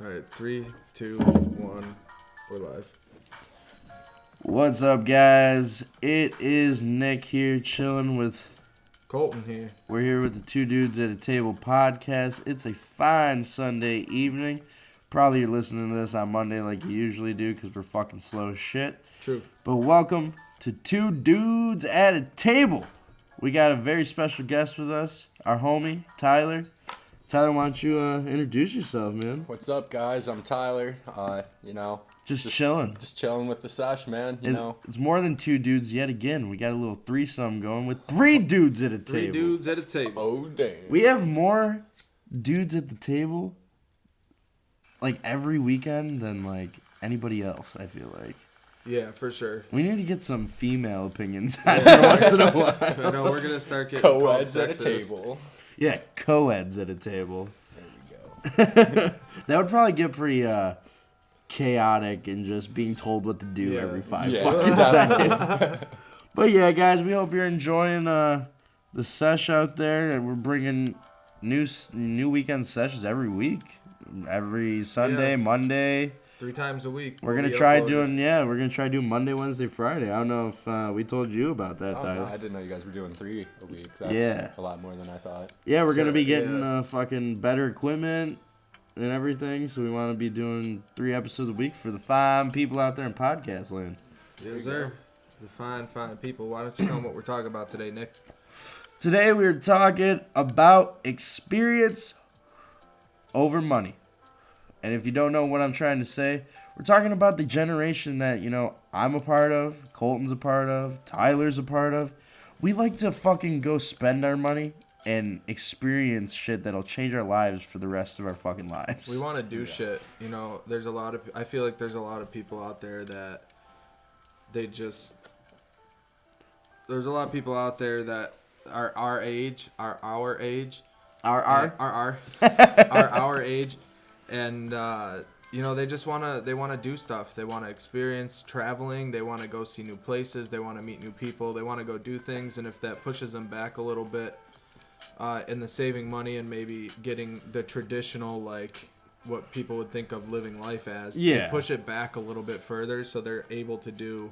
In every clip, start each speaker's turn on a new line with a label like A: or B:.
A: All right, 3, 2, 1, we're live.
B: What's up, guys? It is Nick here, chilling with
A: Colton here.
B: We're here with the Two Dudes at a Table podcast. It's a fine Sunday evening. Probably you're listening to this on Monday like you usually do because we're fucking slow as shit.
A: True.
B: But welcome to Two Dudes at a Table. We got a very special guest with us, our homie, Tyler. Tyler, why don't you introduce yourself, man?
C: What's up, guys? I'm Tyler.
B: Just chilling.
C: Just chilling with the Sesh, man.
B: It's more than two dudes yet again. We got a little threesome going with three dudes at a table.
A: Three dudes at a table.
C: Oh, damn.
B: We have more dudes at the table, like, every weekend than, like, anybody else, I feel like.
A: Yeah, for sure.
B: We need to get some female opinions on it once in a while.
A: I know, we're going to start getting
C: co-eds at a table.
B: Yeah, co-eds at a table.
C: There we go.
B: That would probably get pretty chaotic and just being told what to do every 5 fucking seconds. But yeah, guys, we hope you're enjoying the sesh out there. And we're bringing new weekend sessions every week. Every Sunday, Monday.
A: 3 times a week.
B: We're gonna try doing Monday, Wednesday, Friday. I don't know if we told you about that, Tyler.
C: No, I didn't know you guys were doing 3 a week. That's a lot more than I thought.
B: Yeah, we're gonna be getting fucking better equipment and everything. So we want to be doing 3 episodes a week for the fine people out there in podcast land.
A: Yes, sir. The fine people. Why don't you tell them what we're talking about today, Nick?
B: Today we're talking about experience over money. And if you don't know what I'm trying to say, we're talking about the generation that, I'm a part of, Colton's a part of, Tyler's a part of. We like to fucking go spend our money and experience shit that'll change our lives for the rest of our fucking lives.
A: We want to do shit. I feel like there's a lot of people out there that there's a lot of people out there that are our age, our age. And they just want to do stuff. They want to experience traveling. They want to go see new places. They want to meet new people. They want to go do things. And if that pushes them back a little bit in the saving money and maybe getting the traditional, like, what people would think of living life as, they push it back a little bit further so they're able to do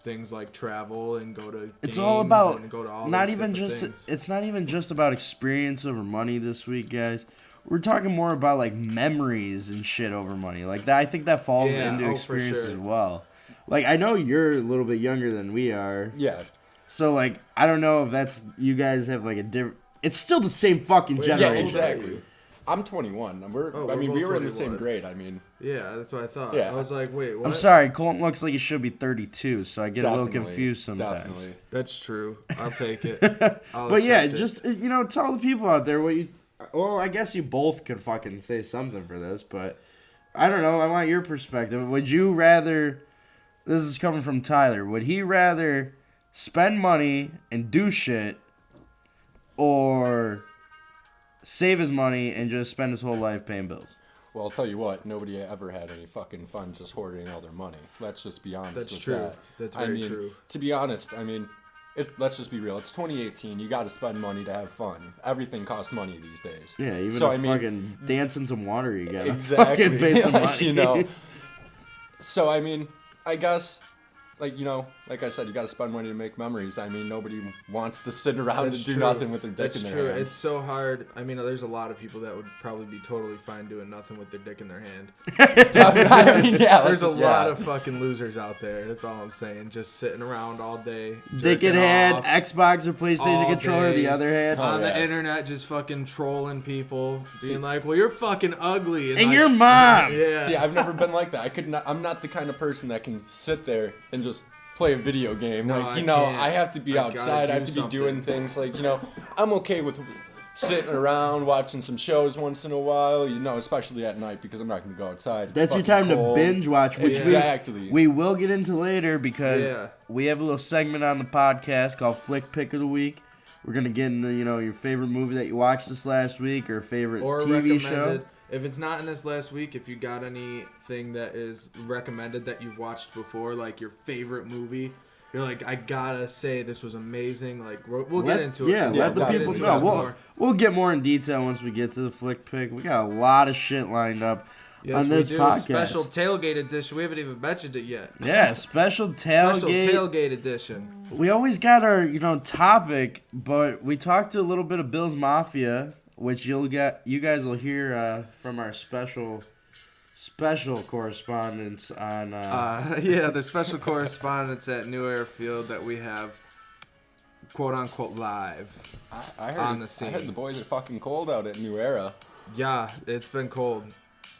A: things like travel and go to
B: it's all about
A: and go to all
B: not
A: those
B: even
A: different
B: just
A: things.
B: It's not even just about experience over money this week, guys. We're talking more about, like, memories and shit over money. Like, that, I think that falls into experience as well. Like, I know you're a little bit younger than we are.
C: Yeah.
B: So, like, I don't know if that's... You guys have, like, a different... It's still the same fucking generation.
C: Yeah, exactly. I'm 21. We were in the same grade.
A: Yeah, that's what I thought.
C: Yeah.
A: I was like, wait, what?
B: I'm sorry. Colton looks like he should be 32, so I get a little confused sometimes.
C: Definitely.
A: That's true. I'll take it.
B: But yeah, just, tell the people out there what you... Well, I guess you both could fucking say something for this, but I don't know. I want your perspective. Would you rather... This is coming from Tyler. Would he rather spend money and do shit or save his money and just spend his whole life paying bills?
C: Well, I'll tell you what. Nobody ever had any fucking fun just hoarding all their money. Let's just be honest with
A: true.
C: that.
A: That's very true.
C: To be honest, let's just be real. It's 2018. You got to spend money to have fun. Everything costs money these days.
B: Yeah, even fucking dance in some water, you gotta
C: exactly.
B: fucking pay some money.
C: So, I guess, like I said, you got to spend money to make memories. Nobody wants to sit around and do nothing with their dick in their hand.
A: That's true. It's so hard. There's a lot of people that would probably be totally fine doing nothing with their dick in their hand. There's a lot of fucking losers out there. That's all I'm saying. Just sitting around all day.
B: Dick in hand, Xbox or PlayStation controller, the other hand.
A: On the internet, just fucking trolling people. Being like, well, you're fucking ugly.
B: And your mom.
A: Yeah.
C: See, I've never been like that. I'm not the kind of person that can sit there and just play a video game.
A: No,
C: I have to be outside. I have to be doing things. I'm okay with sitting around watching some shows once in a while, especially at night because I'm not going to go outside.
B: That's your time to binge watch, which
C: exactly.
B: we will get into later because we have a little segment on the podcast called Flick Pick of the Week. We're going to get into, your favorite movie that you watched this last week or favorite TV show.
A: If it's not in this last week, if you got anything that is recommended that you've watched before, like your favorite movie, you're like, I gotta say this was amazing. Like we'll get into it.
B: Yeah, let the people know. We'll get more in detail once we get to the flick pick. We got a lot of shit lined up.
A: Yes,
B: on this
A: we do.
B: podcast.
A: Special tailgate edition. We haven't even mentioned it yet.
B: Yeah, special tailgate.
A: Special tailgate edition.
B: We always got our, topic, but we talked to a little bit of Bill's Mafia, which you guys will hear from our special correspondence on.
A: The special correspondence at New Airfield that we have, quote unquote, live.
C: I heard
A: on the scene.
C: I heard the boys are fucking cold out at New Era.
A: Yeah, it's been cold.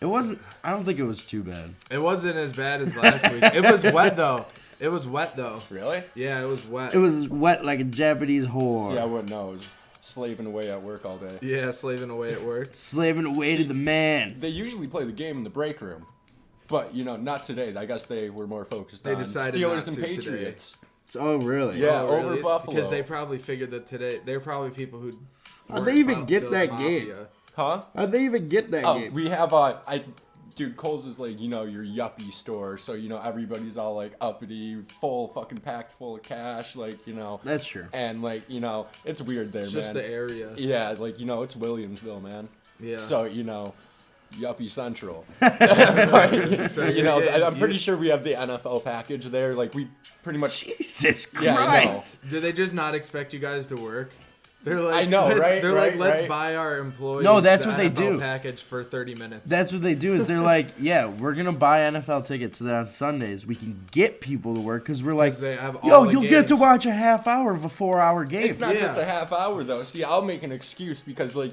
B: It wasn't. I don't think it was too bad.
A: It wasn't as bad as last week. It was wet though.
C: Really?
A: Yeah, it was wet.
B: It was wet like a Japanese whore.
C: See, I wouldn't know. I was slaving away at work all day.
A: Yeah, slaving away at work.
B: Slaving away to the man.
C: They usually play the game in the break room, but not today. I guess they were more focused on
A: decided
C: Steelers
A: not
C: and
A: to
C: Patriots.
B: Oh, really?
C: Yeah,
A: Oh, really?
C: over Buffalo.
A: Because they probably figured that today they're probably people who.
B: How'd they even get that game?
C: Huh?
B: How'd they even get that game?
C: We have dude, Kohl's is like, your yuppie store. So, everybody's all like uppity, full fucking packed full of cash. Like,
B: That's true.
C: And like, it's weird there,
A: It's
C: man.
A: just the area.
C: Yeah, like, it's Williamsville, man.
A: Yeah.
C: So, yuppie central.
A: So
C: I'm pretty sure we have the NFL package there. Like, we pretty much.
B: Jesus Christ.
C: Yeah, I know.
A: Do they just not expect you guys to work? They're like,
C: I know, right?
A: They're
C: right,
A: like, let's
C: right.
A: buy our employees.
B: No, that's
A: the
B: what they
A: NFL
B: do.
A: Package for 30 minutes.
B: That's what they do is they're like, yeah, we're going to buy NFL tickets so that on Sundays we can get people to work because we're like,
A: they have
B: yo,
A: all the
B: you'll get to
A: games.
B: watch a half hour of a 4-hour game.
C: It's not
A: Yeah.
C: just a half hour, though. See, I'll make an excuse because, like,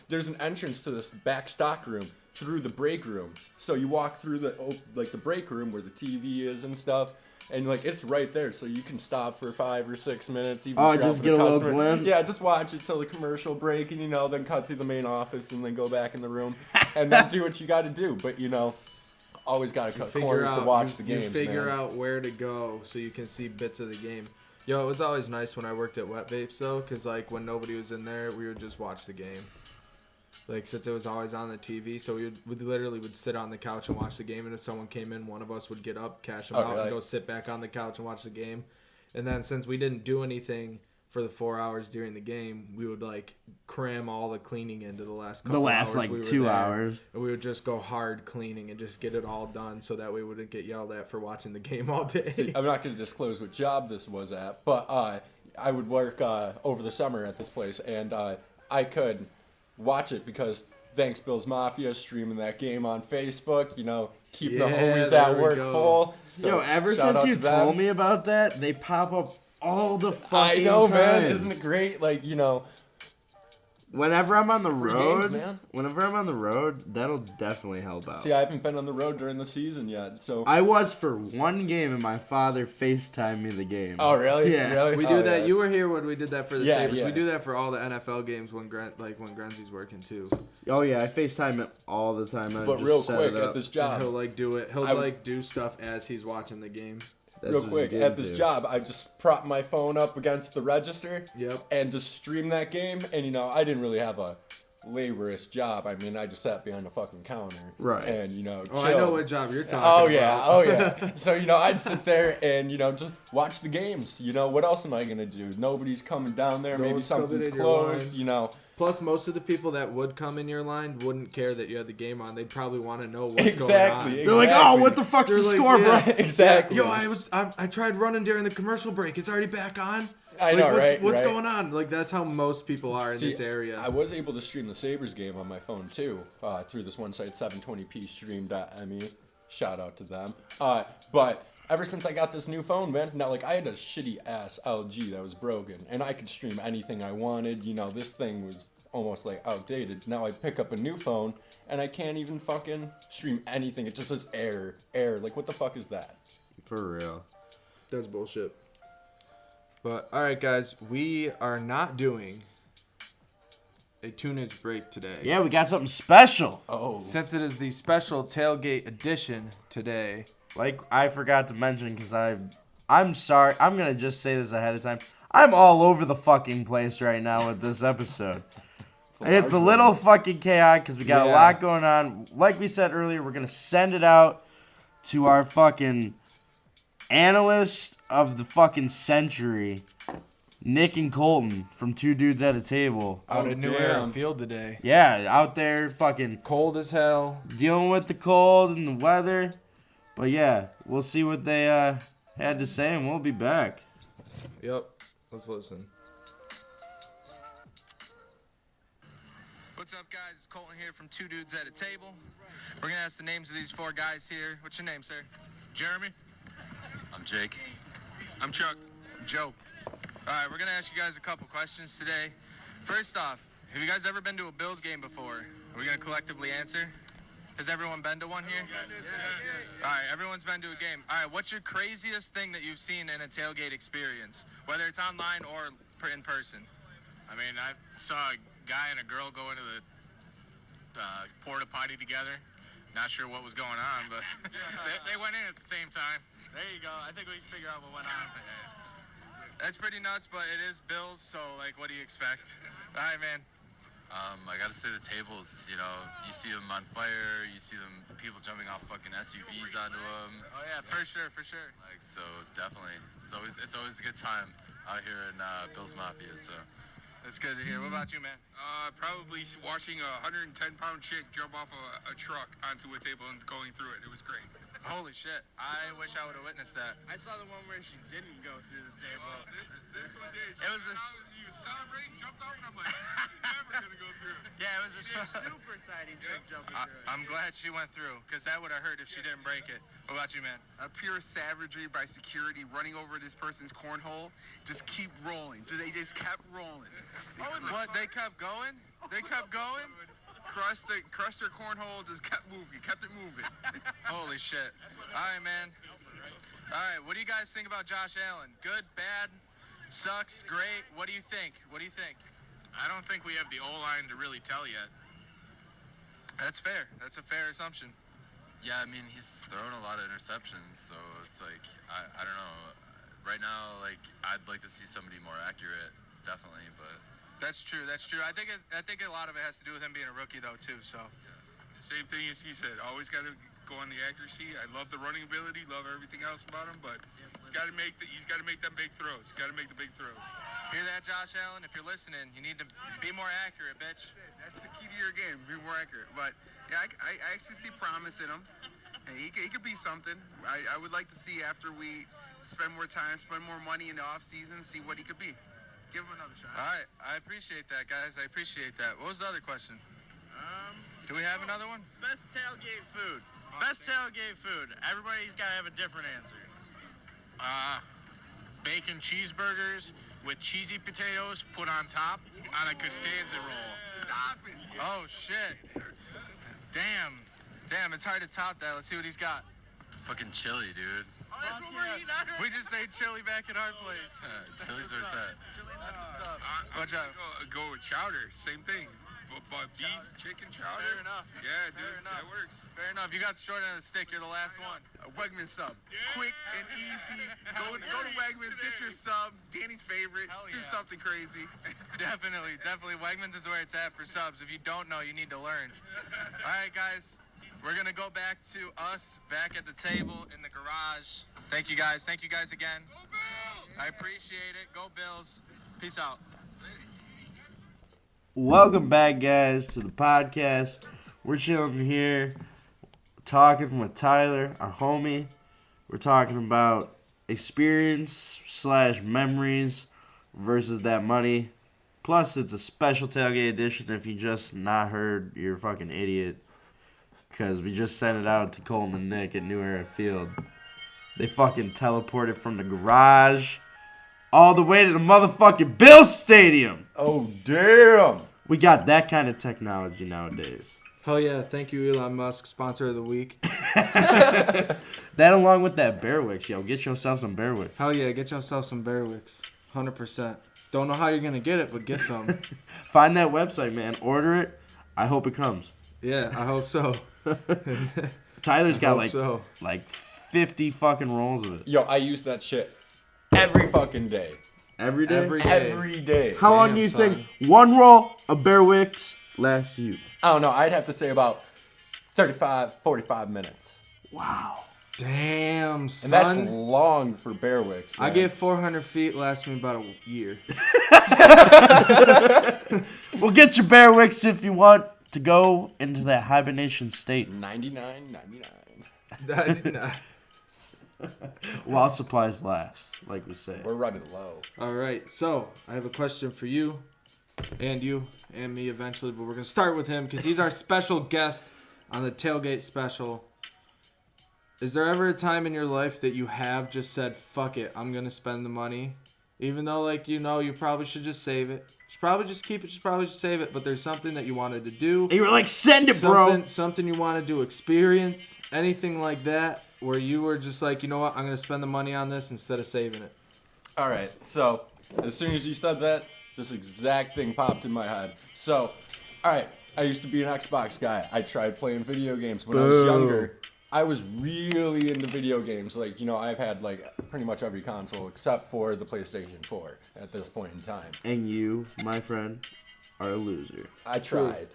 C: there's an entrance to this back stock room through the break room. So you walk through the break room where the TV is and stuff. And, like, it's right there, so you can stop for 5 or 6 minutes. Even if you're
B: just
C: out
B: get
C: with
B: a little
C: customer.
B: glimpse?
C: Yeah, just watch it till the commercial break and, then cut to the main office and then go back in the room. And then do what you got to do. But, always got to cut corners to watch the games,
A: You figure
C: man.
A: out where to go so you can see bits of the game. Yo, it was always nice when I worked at Wet Vapes, though, because, like, when nobody was in there, we would just watch the game. Like, since it was always on the TV, so we literally would sit on the couch and watch the game, and if someone came in, one of us would get up, cash them out,
C: really?
A: and go sit back on the couch and watch the game. And then since we didn't do anything for the 4 hours during the game, we would, like, cram all the cleaning into the last couple hours
B: like
A: we were
B: 2
A: there.
B: hours.
A: And we would just go hard cleaning and just get it all done so that we wouldn't get yelled at for watching the game all day.
C: See, I'm not going to disclose what job this was at, but I would work over the summer at this place, and I could watch it because thanks Bill's Mafia streaming that game on Facebook, keep the homies
A: there
C: at
A: we
C: work
A: go.
C: full. So
B: Yo, ever
C: shout
B: since
C: out
B: you
C: to them.
B: told me about that, they pop up all the
C: I
B: fucking
C: know,
B: time.
C: man. Isn't it great? Like,
B: Whenever I'm on the road,
C: games, man.
B: That'll definitely help out.
C: See, I haven't been on the road during the season yet, so.
B: I was for one game, and my father FaceTimed me the game.
C: Oh, really?
B: Yeah.
C: Really?
A: We do that. You were here when we did that for the
C: Yeah,
A: Sabres.
C: yeah.
A: We do that for all the NFL games when Grenzy's working too.
B: Oh yeah, I FaceTime him all the time. I
C: But
B: just
C: real
B: set
C: quick,
B: it
C: at
B: up.
C: this
A: And
C: job,
A: he'll like do it. He'll
C: I was-
A: like do stuff as he's watching the game.
B: That's
C: real
B: what
C: quick,
B: you get
C: at this
B: into.
C: job, I just propped my phone up against the register.
A: Yep.
C: And just streamed that game, and I didn't really have a laborious job. I mean, I just sat behind a fucking counter.
B: Right.
C: And,
A: Oh, I know what job you're talking
C: Oh,
A: about.
C: yeah. Oh, yeah. So, I'd sit there and, just watch the games. What else am I going to do? Nobody's coming down there.
A: No
C: Maybe
A: one's coming
C: something's
A: in your
C: closed,
A: Plus, most of the people that would come in your line wouldn't care that you had the game on. They'd probably want to know what's
C: Exactly.
A: going on.
B: They're like, oh, what the fuck's the score, bro?
C: Exactly.
A: Yo, I tried running during the commercial break. It's already back on.
C: I know, right?
A: What's
C: right.
A: going on? Like, that's how most people are in
C: See,
A: this area.
C: I was able to stream the Sabres game on my phone too, through this one site, 720p stream.me. Shout out to them. But ever since I got this new phone, man, now like I had a shitty ass LG that was broken, and I could stream anything I wanted. This thing was almost like outdated. Now I pick up a new phone, and I can't even fucking stream anything. It just says error. Like, what the fuck is that?
B: For real.
A: That's bullshit. But, alright, guys, we are not doing a tunage break today.
B: Yeah, we got something special.
C: Oh.
A: Since it is the special tailgate edition today.
B: Like I forgot to mention, because I'm sorry. I'm gonna just say this ahead of time. I'm all over the fucking place right now with this episode. It's a little fucking chaotic because we got a lot going on. Like we said earlier, we're gonna send it out to our fucking analyst of the fucking century, Nick and Colton from Two Dudes at a Table.
A: Out at New Era
C: damn.
A: Field today.
B: Yeah, out there fucking
A: Cold as hell.
B: dealing with the cold and the weather. But yeah, we'll see what they had to say, and we'll be back.
A: Yep. Let's listen.
D: What's up, guys? It's Colton here from Two Dudes at a Table. We're going to ask the names of these four guys here. What's your name, sir? Jeremy. I'm Jake. I'm Chuck. Joe. All right, we're going to ask you guys a couple questions today. First off, have you guys ever been to a Bills game before? Are we going to collectively answer? Has everyone been to one here? All right, everyone's been to a game. All right, what's your craziest thing that you've seen in a tailgate experience, whether it's online or in person?
E: I mean, I saw a guy and a girl go into the porta potty together. Not sure what was going on, but they went in at the same time.
D: There you go. I think we can figure out what went on. That's pretty nuts, but it is Bills, so, like, what do you expect? All right, man.
F: I gotta say the tables, you know, you see them on fire, you see them, people jumping off fucking SUVs onto them.
D: Oh, yeah, for sure, for sure.
F: Like, so definitely, it's always a good time out here in Bills Mafia, so.
D: That's good to hear. What about you, man?
E: Probably watching a 110-pound chick jump off a truck onto a table and going through it. It was great.
D: Holy shit. I wish I would have witnessed that.
G: I saw the one where she didn't go through the table.
E: This one did.
D: It was a...
E: She was celebrating, jumped off, and I'm like, she's never going to go through.
D: Yeah, it was a...
G: Super tiny chick jumping through it.
D: I'm glad she went through, because that would have hurt if she didn't break it. What about you, man?
H: A pure savagery by security running over this person's cornhole. Just keep rolling. They just kept rolling.
D: What? They kept going? They kept going?
H: Crushed their cornhole, just kept moving, kept it moving.
D: Holy shit. All right, man. All right, what do you guys think about Josh Allen? Good, bad, sucks, great? What do you think? What do you think?
E: I don't think we have the O-line to really tell yet.
D: That's fair. That's a fair assumption.
F: Yeah, I mean, he's thrown a lot of interceptions, so it's like, I don't know. Right now, like, I'd like to see somebody more accurate, definitely, but...
D: That's true. That's true. I think a lot of it has to do with him being a rookie, though, too, so...
E: Same thing as he said. Always got to go on the accuracy. I love the running ability. Love everything else about him, but he's got to make them big throws. He's got to make the big throws.
D: Hear that, Josh Allen? If you're listening, you need to be more accurate, bitch.
H: That's the key to your game, be more accurate. But yeah, I actually see promise in him. And he could be something. I would like to see after we spend more time, spend more money in the off season, see what he could be. Give him another shot.
D: All right. I appreciate that, guys. I appreciate that. What was the other question? Do we have another one?
G: Best tailgate food. Best tailgate food. Everybody's got to have a different answer.
E: Bacon cheeseburgers with cheesy potatoes put on top on a Costanza roll.
H: Stop it.
D: Oh, shit. Damn, it's hard to top that. Let's see what he's got.
F: Fucking chili, dude.
G: Oh, that's what we're eating out
D: We just ate chili back at our place.
F: Chili's where it's at.
D: Watch out.
E: Go with chowder. Same thing. But beef, chicken, chowder.
D: Fair enough.
E: Yeah, dude.
D: Fair enough.
E: That works.
D: Fair enough. You got short end of the stick. You're the last one.
H: A Wegman sub. Quick and easy. Go to Wegmans, get your sub. Danny's favorite.
D: Hell
H: Do
D: yeah.
H: something crazy.
D: Definitely. Wegmans is where it's at for subs. If you don't know, you need to learn. All right, guys. We're going to go back to us, back at the table in the garage. Thank you, guys. Thank you, guys, again.
E: Go Bills!
D: I appreciate it. Go Bills. Peace out.
B: Welcome back, guys, to the podcast. We're chilling here, talking with Tyler, our homie. We're talking about experience/memories versus that money. Plus, it's a special tailgate edition. If you just not heard, you're a fucking idiot. Because we just sent it out to Colton and Nick at New Era Field. They fucking teleported from the garage all the way to the motherfucking Bills Stadium.
C: Oh, damn.
B: We got that kind of technology nowadays.
A: Hell yeah. Thank you, Elon Musk, sponsor of the week.
B: That along with that Bear Wicks, yo. Get yourself some Bear Wicks.
A: Hell yeah. Get yourself some Bear Wicks. 100%. Don't know how you're going to get it, but get some.
B: Find that website, man. Order it. I hope it comes.
A: Yeah, I hope so.
B: Tyler's got
A: Hope
B: like 50 fucking rolls of it.
C: Yo, I use that shit every fucking day.
B: Every day?
A: Every day.
C: Every day.
B: How long
A: Damn,
B: do you
A: son.
B: think one roll of Bear Wicks lasts you?
C: I don't know. I'd have to say about 35, 45 minutes.
B: Wow.
A: Damn,
C: And
A: son.
C: that's long for Bear Wicks, man.
A: I get 400 feet, lasts me about a year.
B: We'll get your Bear Wicks if you want to go into that hibernation state.
C: $99.99.
B: While supplies last, like we say.
C: We're running low.
A: All right, so I have a question for you and me eventually, but we're going to start with him because he's our special guest on the Tailgate special. Is there ever a time in your life that you have just said, fuck it, I'm going to spend the money? Even though, like, you know, you probably should just save it. You should probably just keep it, you should probably just save it, but there's something that you wanted to do.
B: And you were like, send it, bro.
A: Something you wanted to experience, anything like that, where you were just like, you know what, I'm going to spend the money on this instead of saving it.
C: All right, so as soon as you said that, this exact thing popped in my head. So, all right, I used to be an Xbox guy. I tried playing video games when I was younger. I was really into video games. Like, you know, I've had, like, pretty much every console except for the PlayStation 4 at this point in time.
B: And you, my friend, are a loser.
C: I tried.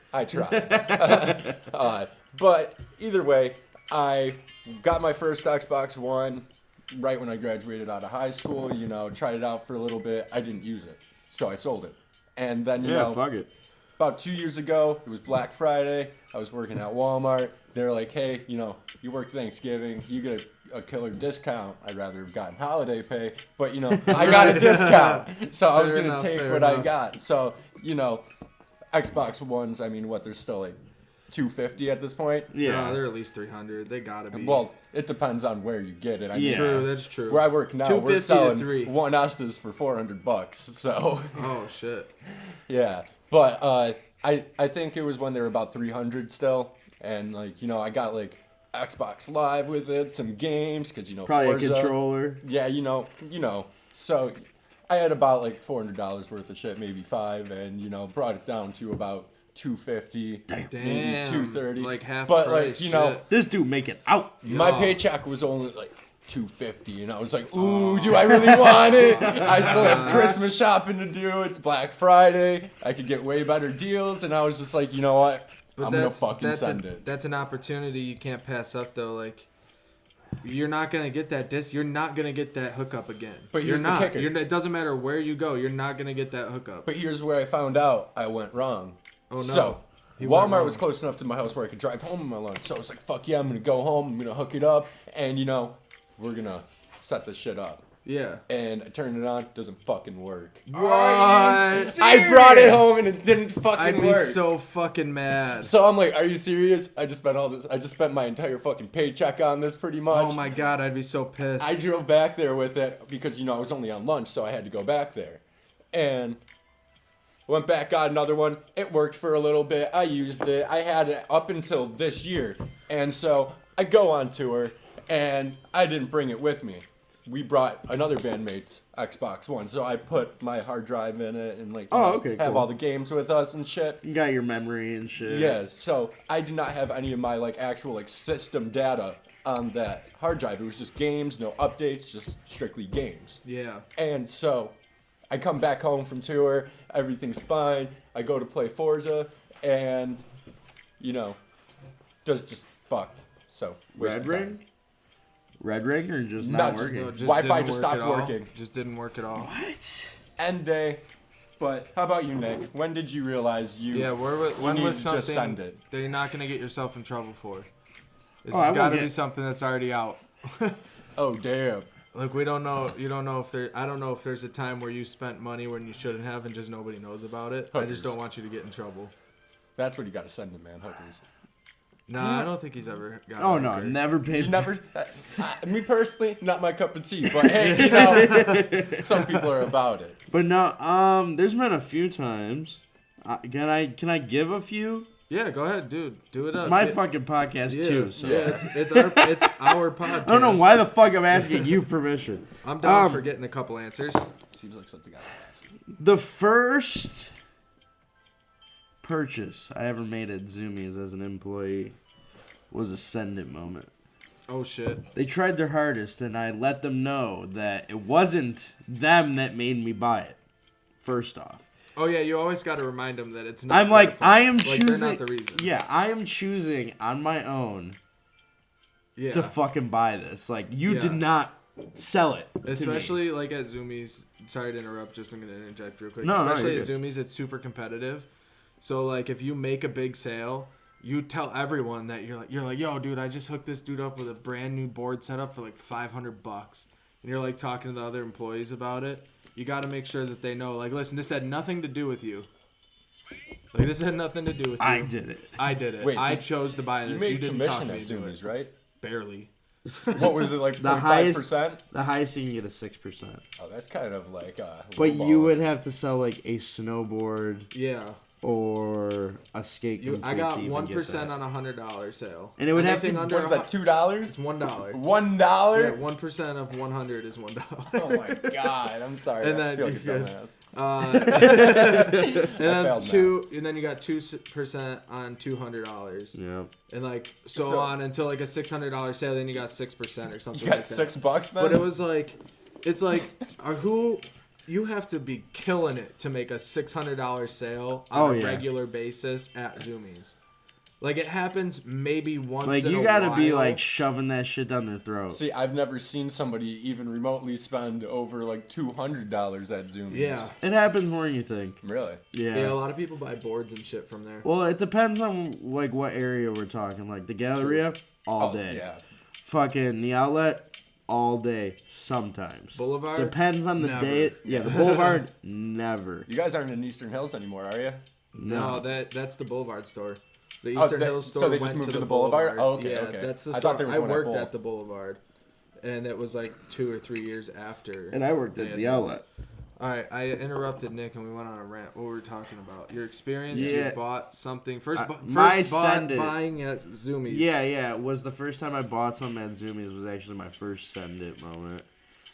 C: But either way, I got my first Xbox One right when I graduated out of high school. You know, tried it out for a little bit. I didn't use it, so I sold it. And then, you know,
B: fuck it.
C: about 2 years ago, it was Black Friday. I was working at Walmart. They're like, hey, you know, you work Thanksgiving, you get a killer discount. I'd rather have gotten holiday pay, but, you know, I got a discount. So I was going to take what I got. So, you know, Xbox Ones, I mean, what, they're still like $250 at this point?
B: Yeah.
A: No, they're at least 300. They got to be.
C: Well, it depends on where you get it. I mean,
A: True, that's true.
C: where I work now, we're
A: 250 to
C: selling
A: 3.
C: one Estes for $400. So,
A: Oh, shit.
C: yeah. But I think it was when they were about 300 still. And, like, you know, I got, like, Xbox Live with it, some games, because, you know,
B: Probably
C: Forza.
B: a controller.
C: Yeah, you know. So I had about, like, $400 worth of shit, maybe $5, and, you know, brought it down to about $250, maybe $230.
A: Like half
C: but,
A: price,
C: like, you know,
A: shit.
B: This dude make it out.
C: my paycheck was only, like, $250, and I was like, ooh, do I really want it? I still have Christmas shopping to do. It's Black Friday. I could get way better deals, and I was just like, you know what?
A: But
C: I'm gonna fucking send it.
A: That's an opportunity you can't pass up, though. Like, you're not gonna get that You're not gonna get that hookup again.
C: But
A: you're
C: here's the
A: not.
C: kicker.
A: It doesn't matter where you go. You're not gonna get that hookup.
C: But here's where I found out I went wrong.
A: Oh no.
C: So
A: He went
C: Walmart
A: wrong.
C: was close enough to my house where I could drive home on my lunch. So I was like, fuck yeah, I'm gonna go home. I'm gonna hook it up, and you know, we're gonna set this shit up.
A: Yeah.
C: And I turned it on, doesn't fucking work.
A: What?
C: I brought it home and it didn't fucking
A: I'd be
C: work.
A: so fucking mad.
C: So I'm like, are you serious? I just spent all this. I just spent my entire fucking paycheck on this, pretty much.
A: Oh my god, I'd be so pissed.
C: I drove back there with it because, you know, I was only on lunch, so I had to go back there. And went back, got another one. It worked for a little bit. I used it. I had it up until this year. And so I go on tour, and I didn't bring it with me. We brought another bandmate's Xbox One, so I put my hard drive in it and, like, you know, have
B: cool.
C: all the games with us and shit.
B: You got your memory and shit.
C: Yeah, so I did not have any of my, like, actual, like, system data on that hard drive. It was just games, no updates, just strictly games.
A: Yeah.
C: And so I come back home from tour, everything's fine. I go to play Forza, and, you know, just fucked. So,
B: Red Ring? Red Ring or just not
C: Not just-
B: working?
A: No,
C: Wi-Fi
A: didn't
C: just
A: work
C: stopped
A: at all.
C: working.
A: Just didn't work at all.
B: What?
C: End day. But how about you, Nick? When did you realize you
A: Yeah, when
C: need
A: was
C: to
A: something
C: just send it?
A: that you're not gonna get yourself in trouble for? This
B: I
A: has
B: won't
A: got to
B: get-
A: be something that's already out.
C: Oh, damn.
A: Like, we don't know. You don't know if there. I don't know if there's a time where you spent money when you shouldn't have, and just nobody knows about it. I
C: Hookers.
A: just don't want you to get in trouble.
C: That's what you got to send them, man. Hookers.
A: Nah, I don't think he's ever got.
B: Oh
A: a
B: no,
A: hooker.
B: never paid.
C: You never. Me personally, not my cup of tea. But hey, you know, some people are about it.
B: But no, there's been a few times. Can I give a few?
A: Yeah, go ahead, dude. Do it
B: It's
A: up.
B: my
A: Yeah,
B: fucking podcast
A: yeah,
B: too. So
A: yeah, it's our podcast.
B: I don't know why the fuck I'm asking you permission.
A: I'm down for getting a couple answers.
C: Seems like something I would ask.
B: The first purchase I ever made at Zoomies as an employee was a send it moment.
A: Oh shit.
B: They tried their hardest, and I let them know that it wasn't them that made me buy it. First off,
A: Oh yeah, you always got to remind them that it's not.
B: I'm like,
A: their fault.
B: I am
A: Like,
B: choosing.
A: They're not the reason.
B: Yeah, I am choosing on my own to fucking buy this. Like, you did not sell it.
A: Especially like at Zoomies. Sorry to interrupt. Just I'm gonna interject real quick.
B: No,
A: Especially
B: you're
A: at
B: good.
A: Zoomies, it's super competitive. So like, if you make a big sale, you tell everyone that you're like, yo, dude, I just hooked this dude up with a brand new board setup for like $500, and you're like talking to the other employees about it. You got to make sure that they know. Like, listen, this had nothing to do with you. Like, this had nothing to do with you.
B: I did it.
A: I did it.
C: Wait,
A: I chose to buy this.
C: You made
A: didn't talk
C: commission
A: me
C: at
A: into it.
C: Zoomies, right?
A: Barely.
C: What was it, like
B: The
C: 0.5%?
B: The highest you can get is 6%.
C: Oh, that's kind of like
B: But you would have to sell like a snowboard
A: Yeah.
B: or a skate.
A: I got
B: to even get
A: 1%
B: that.
A: on a $100 sale.
B: And it would have to-
A: Anything under
C: What is that, $2?
A: It's $1.
C: $1?
A: Yeah, 1% of 100 is $1.
C: Oh my god, I'm sorry.
A: And
C: I
A: then
C: feel like a
A: you're
C: dumbass.
A: And then you got 2% on $200.
B: Yeah.
A: And like so on until like a $600 sale, then you got 6% or something.
C: You got
A: like that.
C: $6 then?
A: But it was like, it's like, you have to be killing it to make a $600 sale on a regular basis at Zoomies. Like, it happens maybe once
B: Like,
A: in a
B: you
A: while.
B: gotta be like shoving that shit down their throat.
C: See, I've never seen somebody even remotely spend over like $200 at Zoomies.
A: Yeah.
B: It happens more than you think.
C: Really?
B: Yeah.
A: A lot of people buy boards and shit from there.
B: Well, it depends on like what area we're talking. Like the Galleria, all day.
C: Yeah.
B: Fucking the Outlet, all day. Sometimes.
A: Boulevard?
B: Depends on the
A: Never.
B: day. Yeah, the Boulevard, never.
C: You guys aren't in Eastern Hills anymore, are you?
A: No, that's the Boulevard store. The Eastern Hills store
C: so they just
A: went
C: moved
A: to
C: to
A: the
C: the Boulevard? Oh, okay,
A: yeah,
C: okay.
A: that's the
C: I
A: store.
C: thought there was
A: I
C: one at
A: worked
C: both.
A: at the Boulevard, and it was like 2 or 3 years after.
B: And I worked
A: they
B: at
A: had
B: the
A: moved.
B: Outlet.
A: All right, I interrupted Nick, and we went on a rant. What were we talking about? Your experience?
B: Yeah.
A: You bought something first.
B: My
A: First
B: send it.
A: buying at Zoomies.
B: Yeah. It was the first time I bought something at Zoomies. Was actually my first send it moment,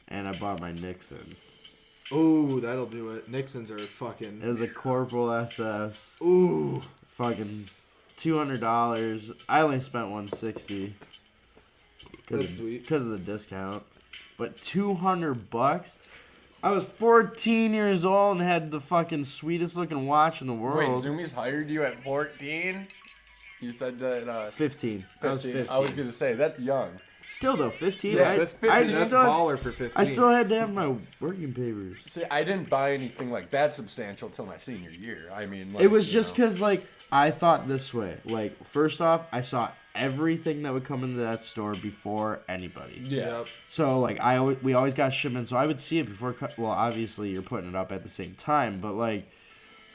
B: and I bought my Nixon.
A: Ooh, that'll do it. Nixons are fucking.
B: It was a Corporal SS.
A: Ooh.
B: Fucking $200. I only spent $160.
A: That's sweet.
B: Because of the discount. But $200? I was 14 years old and had the fucking sweetest looking watch in the world.
C: Wait, Zoomies hired you at 14? You said that
B: 15. I was 15.
C: I was gonna say that's young.
B: Still though, 15.
C: Yeah,
A: 15.
B: I
A: That's
B: still,
A: baller for 15.
B: I still had to have my working papers.
C: See, I didn't buy anything like that substantial till my senior year. I mean, like,
B: It was just because, like, I thought this way. Like, first off, I saw everything that would come into that store before anybody.
C: Yeah.
A: Yep.
B: So, like, we always got shipments, so I would see it before. Well, obviously, you're putting it up at the same time, but, like,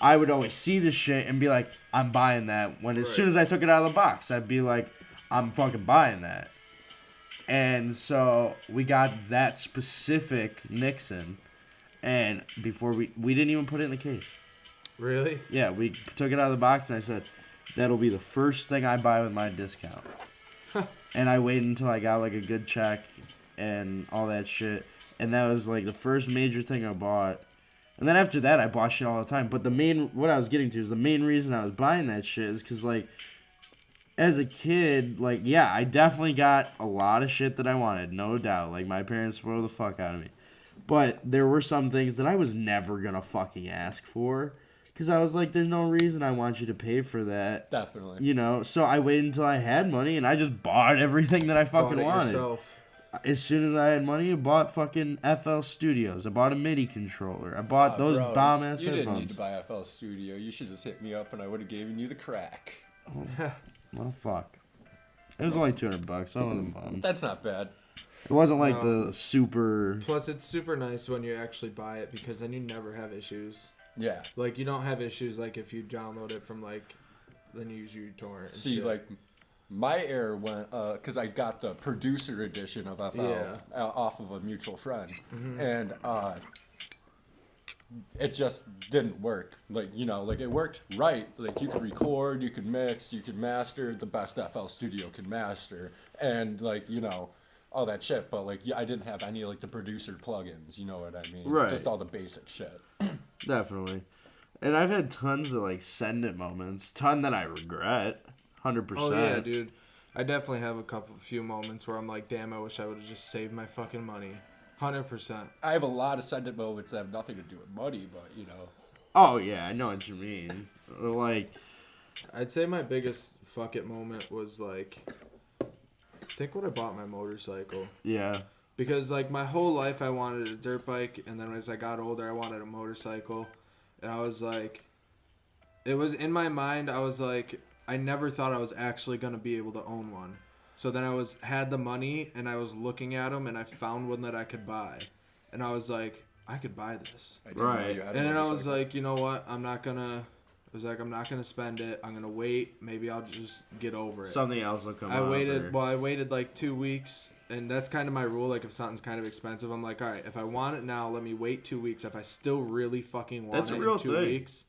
B: I would always see the shit and be like, I'm buying that. When as soon as I took it out of the box, I'd be like, I'm fucking buying that. And so we got that specific Nixon, and before we didn't even put it in the case.
A: Really?
B: Yeah, we took it out of the box, and I said, that'll be the first thing I buy with my discount. And I waited until I got, like, a good check and all that shit. And that was, like, the first major thing I bought. And then after that, I bought shit all the time. But what I was getting to is the main reason I was buying that shit is because, like, as a kid, like, yeah, I definitely got a lot of shit that I wanted, no doubt. Like, my parents spoiled the fuck out of me. But there were some things that I was never gonna fucking ask for. Because I was like, there's no reason I want you to pay for that.
C: Definitely.
B: You know? So I waited until I had money, and I just bought everything that I fucking
A: Bought it
B: wanted.
A: yourself.
B: As soon as I had money, I bought fucking FL Studios. I bought a MIDI controller. I bought those
C: Bro,
B: bomb-ass
C: you
B: headphones.
C: didn't need to buy FL Studio. You should just hit me up, and I would have given you the crack.
B: Well, fuck. It was only $200, so I wasn't bummed.
C: That's not bad.
B: It wasn't like
A: No.
B: the super...
A: Plus, it's super nice when you actually buy it because then you never have issues.
C: Yeah.
A: Like, you don't have issues like if you download it from, like, then you use your torrent. And
C: See,
A: shit.
C: like, my error went, because I got the producer edition of FL
A: Yeah.
C: off of a mutual friend. And it just didn't work. Like, you know, like, it worked right. Like, you could record, you could mix, you could master the best FL Studio could master. And, like, you know, all that shit. But, like, I didn't have any, like, the producer plugins. You know what I mean?
B: Right.
C: Just all the basic shit.
B: Definitely. And I've had tons of, like, send it moments. Ton that I regret. 100%.
A: Oh, yeah, dude. I definitely have a few moments where I'm like, damn, I wish I would have just saved my fucking money. 100%.
C: I have a lot of send it moments that have nothing to do with money, but, you know.
B: Oh, yeah, I know what you mean. Like...
A: I'd say my biggest fuck it moment was, like, think when I bought my motorcycle.
B: Yeah.
A: Because, like, my whole life I wanted a dirt bike, and then as I got older, I wanted a motorcycle. And I was like, it was in my mind, I was like, I never thought I was actually going to be able to own one. So then I had the money, and I was looking at them, and I found one that I could buy. And I was like, I could buy this.
B: Right.
A: And then I was like, you know what? I'm not going to spend it. I'm going to wait. Maybe I'll just get over it.
B: Something else will come
A: I waited like 2 weeks, and that's kind of my rule. Like, if something's kind of expensive, I'm like, all right, if I want it now, let me wait 2 weeks. If I still really fucking want it in 2 weeks,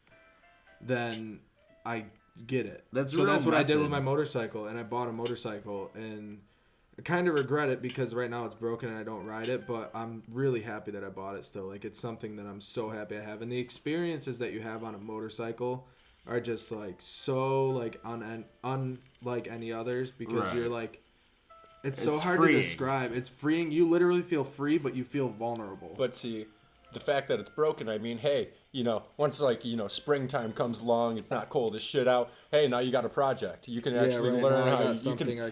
A: then I get it. That's what I did with my motorcycle, and I bought a motorcycle, and I kind of regret it because right now it's broken and I don't ride it, but I'm really happy that I bought it still. Like, it's something that I'm so happy I have, and the experiences that you have on a motorcycle are just like so like unlike any others, because you're like, it's so hard to describe. It's freeing. You literally feel free, but you feel vulnerable.
C: But see, the fact that it's broken, I mean, hey, you know, once like, you know, springtime comes along, it's not cold as shit out. Hey, now you got a project. You can actually learn how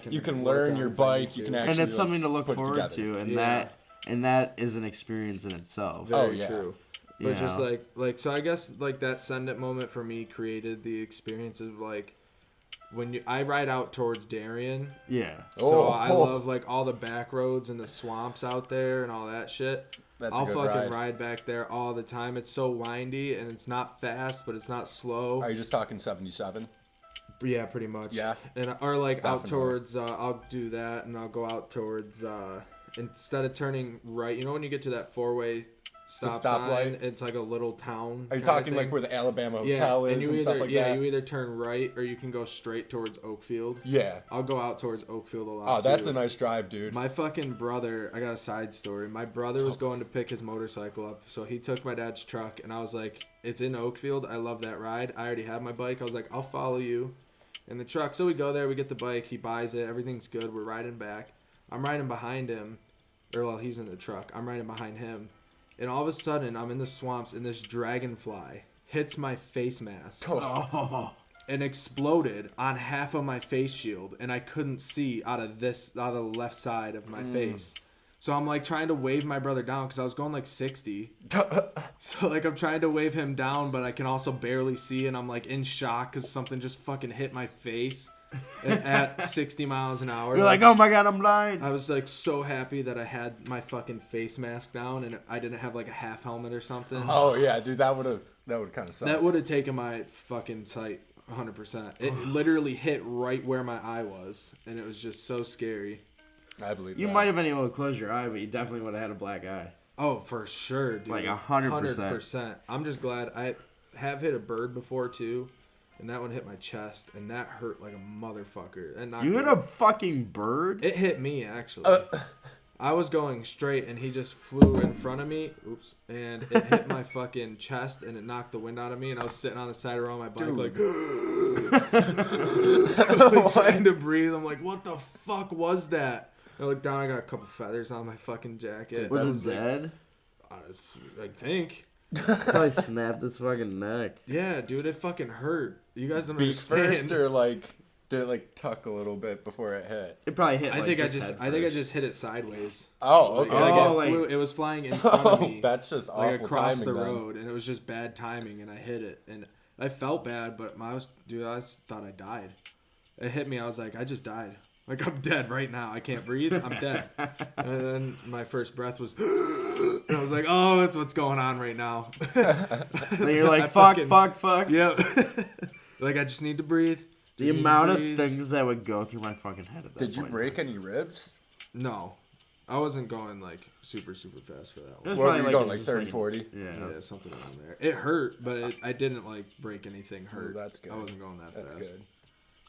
C: you can learn your bike. You can actually,
B: and it's something to look forward
C: together.
B: to, and that is an experience in itself.
A: Very true. But just like so, I guess like that send it moment for me created the experience of like when I ride out towards Darien.
B: Yeah.
A: So I love like all the back roads and the swamps out there and all that shit. I'll fucking ride back there all the time. It's so windy and it's not fast, but it's not slow.
C: Are you just talking 77?
A: Yeah, pretty much.
C: Yeah.
A: And or like out towards I'll do that, and I'll go out towards instead of turning right, you know when you get to that 4-way stop sign, it's like a little town.
C: Are you talking like where the Alabama Hotel is and stuff like that?
A: Yeah, you either turn right or you can go straight towards Oakfield.
C: Yeah.
A: I'll go out towards Oakfield a lot.
C: Oh, that's a nice drive, dude.
A: My fucking brother, I got a side story. My brother was going to pick his motorcycle up, so he took my dad's truck, and I was like, it's in Oakfield. I love that ride. I already have my bike. I was like, I'll follow you in the truck. So we go there, we get the bike, he buys it, everything's good. We're riding back. I'm riding behind him, or well, he's in the truck. I'm riding behind him. And all of a sudden, I'm in the swamps, and this dragonfly hits my face mask and exploded on half of my face shield, and I couldn't see out of the left side of my face. So I'm like trying to wave my brother down because I was going like 60. So like I'm trying to wave him down, but I can also barely see, and I'm like in shock because something just fucking hit my face at 60 miles an hour.
B: You're like, oh my god, I'm blind.
A: I was like so happy that I had my fucking face mask down and I didn't have like a half helmet or something.
C: Oh yeah, dude, that would kind of sucked.
A: That would have taken my fucking sight 100%. It literally hit right where my eye was, and it was just so scary.
C: I believe
B: you might have been able to close your eye, but you definitely would have had a black eye.
A: Oh, for sure, dude.
B: Like 100%.
A: 100%. I'm just glad. I have hit a bird before too. And that one hit my chest, and that hurt like a motherfucker. And
B: you hit a fucking bird?
A: It hit me, actually. I was going straight, and he just flew in front of me. Oops. And it hit my fucking chest, and it knocked the wind out of me. And I was sitting on the side of my bike, like trying to breathe. I'm like, what the fuck was that? I looked down, I got a couple feathers on my fucking jacket.
B: Was it dead?
A: I think.
B: Probably snapped his fucking neck.
A: Yeah, dude, it fucking hurt. You guys don't
C: Beak
A: understand.
C: first, or like did it like tuck a little bit before it hit?
B: It probably hit.
A: I think I just hit it sideways.
C: Oh, okay.
A: It was flying in front of me.
C: That's just awful
A: like across
C: timing,
A: the
C: then.
A: road, and it was just bad timing, and I hit it, and I felt bad, but I thought I died. It hit me. I was like, I just died. Like, I'm dead right now. I can't breathe. I'm dead. And then my first breath was, and I was like, oh, that's what's going on right now.
B: And you're like, fuck.
A: Yeah. Like, I just need to breathe.
B: The amount of things that would go through my fucking head at that point.
C: Did you break any ribs?
A: No. I wasn't going, like, super, super fast for that one.
C: What were you going, like 30, 40?
A: Yeah, something around there. It hurt, but I didn't, like, break anything hurt.
C: Oh, that's good.
A: I wasn't going that fast.
C: That's good.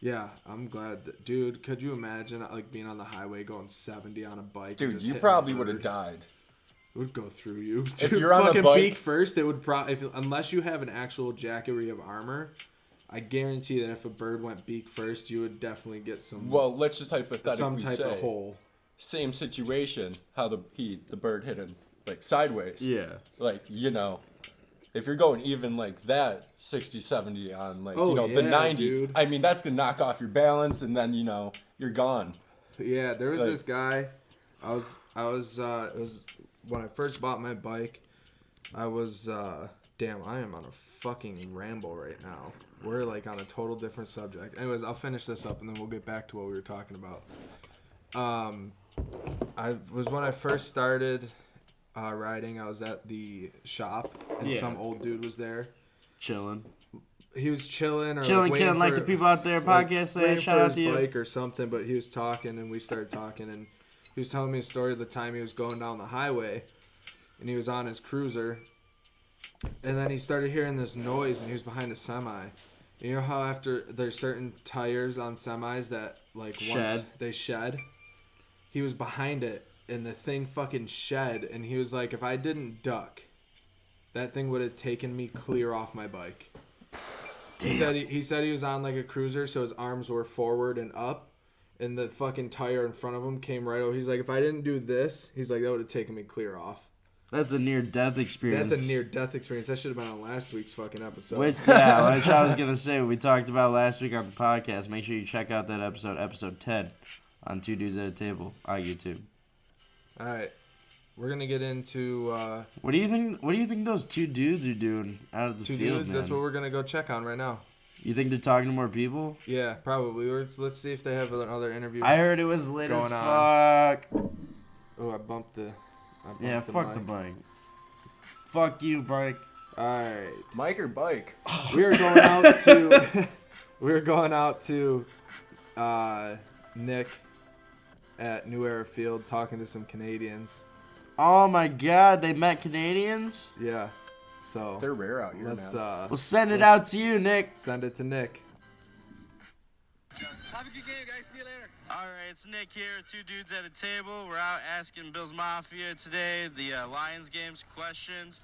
A: Yeah, I'm glad that, dude, could you imagine like being on the highway going 70 on a bike?
C: Dude, you probably would have died.
A: It would go through you.
C: If you're on a bike,
A: beak first, it would unless you have an actual jacket where you have armor, I guarantee that if a bird went beak first, you would definitely get some.
C: Well, let's just hypothetically
A: some type
C: say
A: of hole.
C: Same situation, how the bird hit him like sideways.
B: Yeah.
C: Like, you know, if you're going even like that 60, 70 on like,
A: the
C: 90,
A: dude.
C: I mean, that's going to knock off your balance and then, you know, you're gone.
A: Yeah, there was
C: Like-
A: this guy. I was. It was when I first bought my bike. I was. Damn, I am on a fucking ramble right now. We're like on a total different subject. Anyways, I'll finish this up and then we'll get back to what we were talking about. I was when I first started riding. I was at the shop and some old dude was there.
B: Chilling.
A: He was chilling or
B: Chilling,
A: like
B: killing, like the people out there podcast say.
A: waiting
B: Shout
A: for
B: out
A: his
B: to you.
A: bike or something, but he was talking and we started talking and he was telling me a story of the time he was going down the highway and he was on his cruiser and then he started hearing this noise and he was behind a semi. You know how after there's certain tires on semis that like once they shed? He was behind it and the thing fucking shed and he was like, if I didn't duck, that thing would have taken me clear off my bike. He said he was on like a cruiser, so his arms were forward and up, and the fucking tire in front of him came right over. He's like, if I didn't do this, he's like, that would have taken me clear off.
B: That's a near-death experience.
A: That's a near-death experience. That should have been on last week's fucking episode.
B: Which I was going to say, we talked about last week on the podcast. Make sure you check out that episode 10, on Two Dudes at a Table on YouTube.
A: All right. We're going to get into...
B: What do you think those two dudes are doing out of the
A: two
B: field,
A: dudes,
B: man?
A: that's what we're going to go check on right now.
B: You think they're talking to more people?
A: Yeah, probably. Let's see if they have another interview.
B: I heard it was lit as
A: going
B: fuck.
A: Oh, I bumped the...
B: Fuck the bike. Fuck you, bike.
A: All right.
C: Mike or bike?
A: We are going out to... We're going out to Nick at New Era Field talking to some Canadians.
B: Oh my god, they met Canadians?
A: Yeah. So
C: They're rare out here,
A: let's
C: man.
B: We'll send it out to you, Nick.
A: send it to Nick.
G: Have a good game, guys. See you later.
I: All right, it's Nick here, Two Dudes at a Table. We're out asking Bills Mafia today the Lions games questions.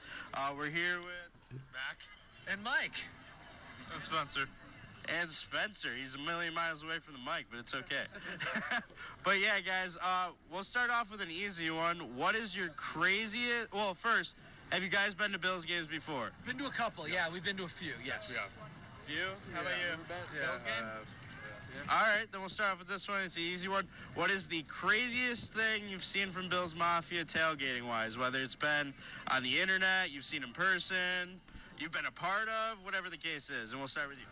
I: We're here with
E: Mac
G: And Mike.
E: and Spencer.
I: and Spencer. He's a million miles away from the mic, but it's okay. But yeah, guys, we'll start off with an easy one. What is your craziest? Well, first, have you guys been to Bills games before?
G: Been to a couple. Yeah, we've been to a few. Yes.
I: Few? How about you? Bills game? All right, then we'll start off with this one. It's the easy one. What is the craziest thing you've seen from Bills Mafia tailgating-wise? Whether it's been on the internet, you've seen in person, you've been a part of, whatever the case is. And we'll start with you.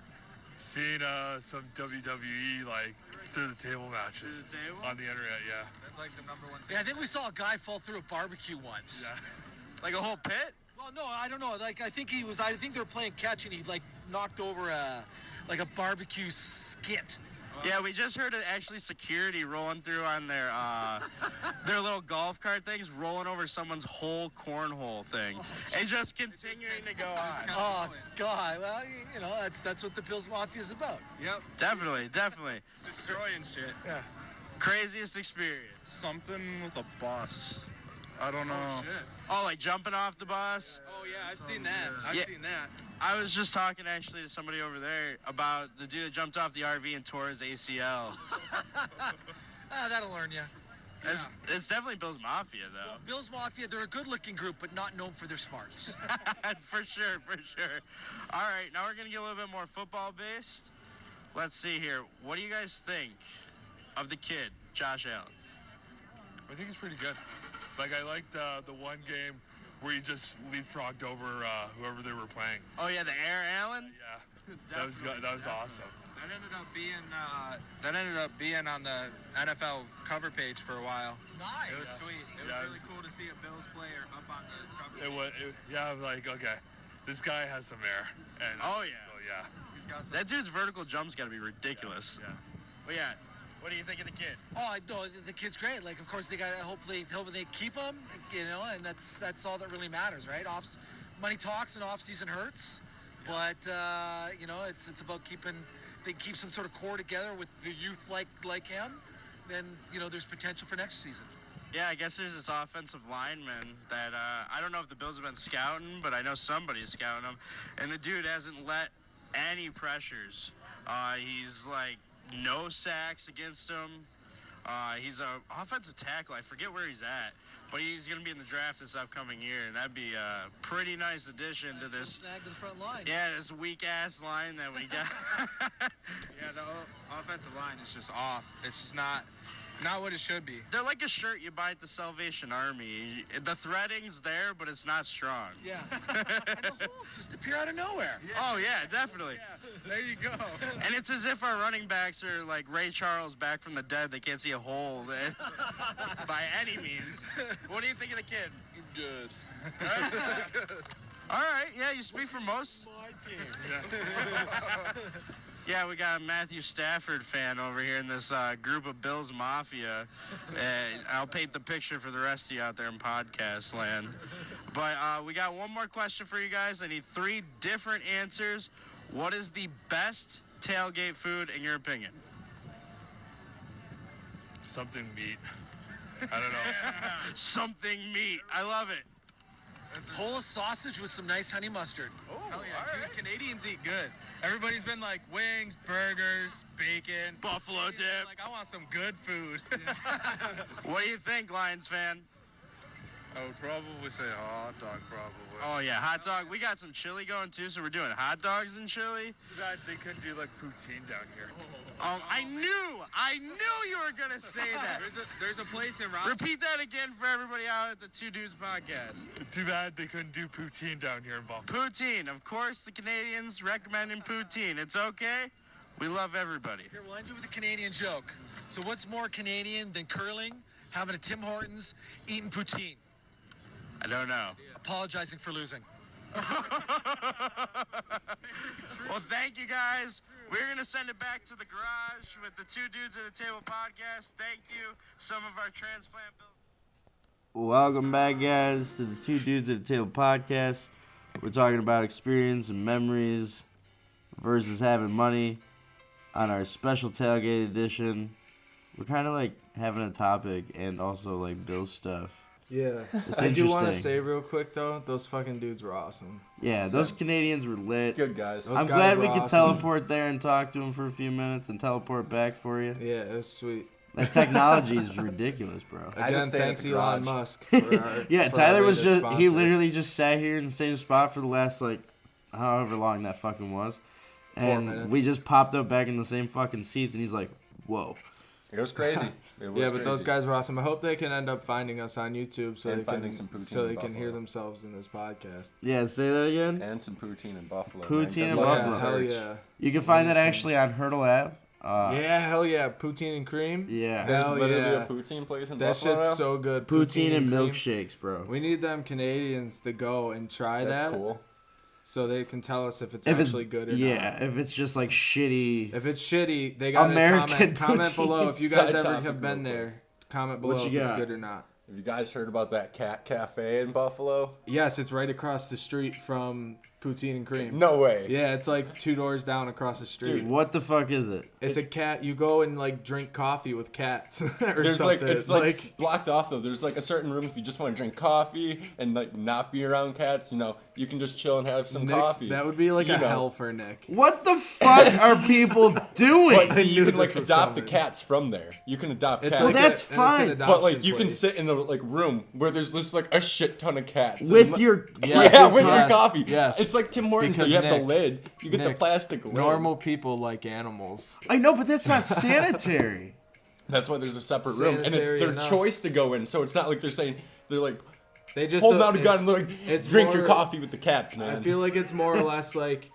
J: Seen some WWE like through the table matches
I: Through the table?
J: on the internet. Yeah.
E: That's like the number one thing.
G: Yeah, I think we saw a guy fall through a barbecue once.
J: Yeah.
I: Like a whole pit?
G: Well, no, I don't know. Like, I think they were playing catch and he like knocked over a barbecue skit.
I: Yeah, we just heard actually security rolling through on their little golf cart things, rolling over someone's whole cornhole thing, and just continuing to go on.
G: Oh God! Well, you know that's what the Bills Mafia is about.
E: Yep.
I: Definitely.
E: Destroying shit.
G: Yeah.
I: Craziest experience.
E: Something with a bus. I don't know.
G: Oh shit!
I: Oh, like jumping off the bus?
G: Oh yeah, I've seen that.
I: Yeah.
G: I've seen that.
I: I was just talking actually to somebody over there about the dude that jumped off the RV and tore his ACL.
G: That'll learn you.
I: It's definitely Bills Mafia, though.
G: Well, Bills Mafia, they're a good-looking group, but not known for their smarts.
I: For sure. All right, now we're going to get a little bit more football-based. Let's see here. What do you guys think of the kid, Josh Allen?
J: I think it's pretty good. Like I liked the one game where he just leapfrogged over whoever they were playing.
I: Oh, yeah, the Air Allen?
J: Yeah. That was awesome.
E: That ended up being on the NFL cover page for a while.
G: Nice.
E: It was sweet. It was really cool to see a Bills player up on the cover page.
J: I was like, okay, this guy has some air. And
I: Oh, yeah.
J: so, yeah.
E: He's got some.
I: That dude's vertical jump's got to be ridiculous.
J: Yeah.
I: But yeah, what do you think of the kid?
G: Oh, I know the kid's great. Like, of course, they got hopefully they keep him, you know, and that's all that really matters, right? Money talks and off-season hurts, but you know, it's about keeping some sort of core together with the youth like him. Then you know, there's potential for next season.
I: Yeah, I guess there's this offensive lineman that I don't know if the Bills have been scouting, but I know somebody's scouting him, and the dude hasn't let any pressures. He's like no sacks against him. He's an offensive tackle. I forget where he's at, but he's going to be in the draft this upcoming year, and that'd be a pretty nice addition to this.
G: Snag to the front line.
I: Yeah, this weak-ass line that we got.
E: Yeah, the offensive line is just off. It's just not. Not what it should be.
I: They're like a shirt you buy at the Salvation Army. The threading's there, but it's not strong.
G: Yeah. And the holes just appear out of nowhere.
I: Yeah. Oh, yeah, definitely.
E: Yeah, there you go.
I: And it's as if our running backs are like Ray Charles back from the dead. They can't see a hole by any means. What do you think of the kid?
J: Good.
I: All right, yeah, you speak for most.
G: My team.
I: Yeah, we got a Matthew Stafford fan over here in this group of Bills Mafia. I'll paint the picture for the rest of you out there in podcast land. But we got one more question for you guys. I need 3 different answers. What is the best tailgate food in your opinion?
J: Something meat. I don't know.
I: Something meat. I love it.
G: Polish sausage with some nice honey mustard.
E: Oh, hell yeah, dude, Canadians eat good. Everybody's been like wings, burgers, bacon,
I: Buffalo dip.
E: Like, I want some good food.
I: What do you think, Lions fan?
J: I would probably say hot dog, probably.
I: Oh, yeah, hot dog. We got some chili going, too, so we're doing hot dogs and chili.
J: God, they couldn't do like poutine down here.
I: I knew you were going to say that.
E: There's a place in Rochester.
I: Repeat that again for everybody out at the Two Dudes podcast.
J: Too bad they couldn't do poutine down here in Buffalo.
I: Poutine. Of course, the Canadians recommending poutine. It's okay. We love everybody.
G: Here, we'll end it with a Canadian joke. So what's more Canadian than curling, having a Tim Hortons, eating poutine?
I: I don't know.
G: Apologizing for losing.
I: Well, thank you, guys. We're going to send it back to the garage with the Two Dudes at a Table podcast. Thank you, some of our transplant builders.
B: Welcome back, guys, to the Two Dudes at the Table podcast. We're talking about experience and memories versus having money on our special tailgate edition. We're kind of like having a topic and also like Bill's stuff.
A: Yeah.
B: It's
A: I do want to
B: interesting.
A: say real quick, though, those fucking dudes were awesome.
B: Yeah, those Canadians were lit.
C: Good guys.
A: Those
B: I'm
A: guys
B: glad
A: were
B: we could
A: awesome.
B: teleport there and talk to them for a few minutes and teleport back for you.
A: Yeah, it was sweet.
B: That technology is ridiculous, bro.
C: I
A: Again,
C: just stayed at
A: thanks
C: the
A: Elon
C: garage.
A: Musk. For our,
B: Yeah,
A: for
B: Tyler
A: our
B: was
A: latest
B: just, he
A: sponsor.
B: literally just sat here in the same spot for the last, like, however long that fucking was.
A: 4
B: And
A: minutes.
B: we just popped up back in the same fucking seats, and he's like, whoa.
C: It was crazy. It was
A: Yeah, but those
C: crazy.
A: guys were awesome. I hope they can end up finding us on YouTube so
C: And
A: they
C: finding
A: can
C: some poutine
A: so
C: in
A: they can hear
C: Buffalo.
A: themselves in this podcast.
B: Yeah, say that again.
C: And some poutine in Buffalo.
B: Poutine
C: man.
B: in
C: Good luck
B: Buffalo.
C: with
A: Hell
C: search.
A: yeah.
B: You can find that actually on Hurdle Ave.
A: Yeah, hell yeah. Poutine and cream.
B: Yeah.
C: There's
A: Hell
C: literally
A: yeah.
C: a poutine place in
A: That
C: Buffalo
A: shit's
C: now?
A: so good.
B: Poutine and
A: cream.
B: milkshakes, bro.
A: We need them Canadians to go and try
C: That's
A: that.
C: cool.
A: So they can tell us if it's
B: If
A: actually good or
B: yeah,
A: not.
B: if it's just like shitty.
A: If it's shitty, they got to
B: American
A: comment
B: poutine.
A: below. If you guys
C: Side
A: ever
C: topic
A: have been
C: real quick.
A: there, comment below
B: What
A: if
B: you
A: it's
B: got?
A: good or not.
C: Have you guys heard about that cat cafe in Buffalo?
A: Yes, it's right across the street from Poutine and Cream.
C: No way.
A: Yeah, it's like 2 doors down across the street.
B: What the fuck is it?
A: It's a cat. You go and like drink coffee with cats or
C: There's
A: something.
C: like it's like blocked off though. There's like a certain room if you just want to drink coffee and like not be around cats. You know, you can just chill and have some
A: Nick's-
C: coffee.
A: That would be like
C: You
A: a
C: know.
A: hell for Nick.
B: What the fuck are people doing?
C: But see, you
A: knew
C: can like
A: this was
C: adopt the
A: coming.
C: cats from there. You can adopt
A: It's
C: cats.
B: Well,
A: like
B: that's
A: it's an
B: fine.
C: But like
A: adoption
C: you can
A: place.
C: sit in the like room where there's just like a shit ton of cats
B: With your
C: yeah, with your
A: Yes,
C: coffee.
A: yes.
C: It's like Tim Hortons.
A: Because
C: You have the
A: Nick-
C: lid. You get the
A: Nick,
C: plastic lid.
A: Normal people like animals.
B: I know, but that's not sanitary.
C: That's why there's a separate room, and it's
A: Sanitary
C: their
A: enough.
C: choice to go in. So it's not like they're saying they're like
A: They just
C: holding out a
A: it-
C: gun and like
A: it's
C: drink your
A: more-
C: coffee with the cats, man.
A: I feel like it's more or less like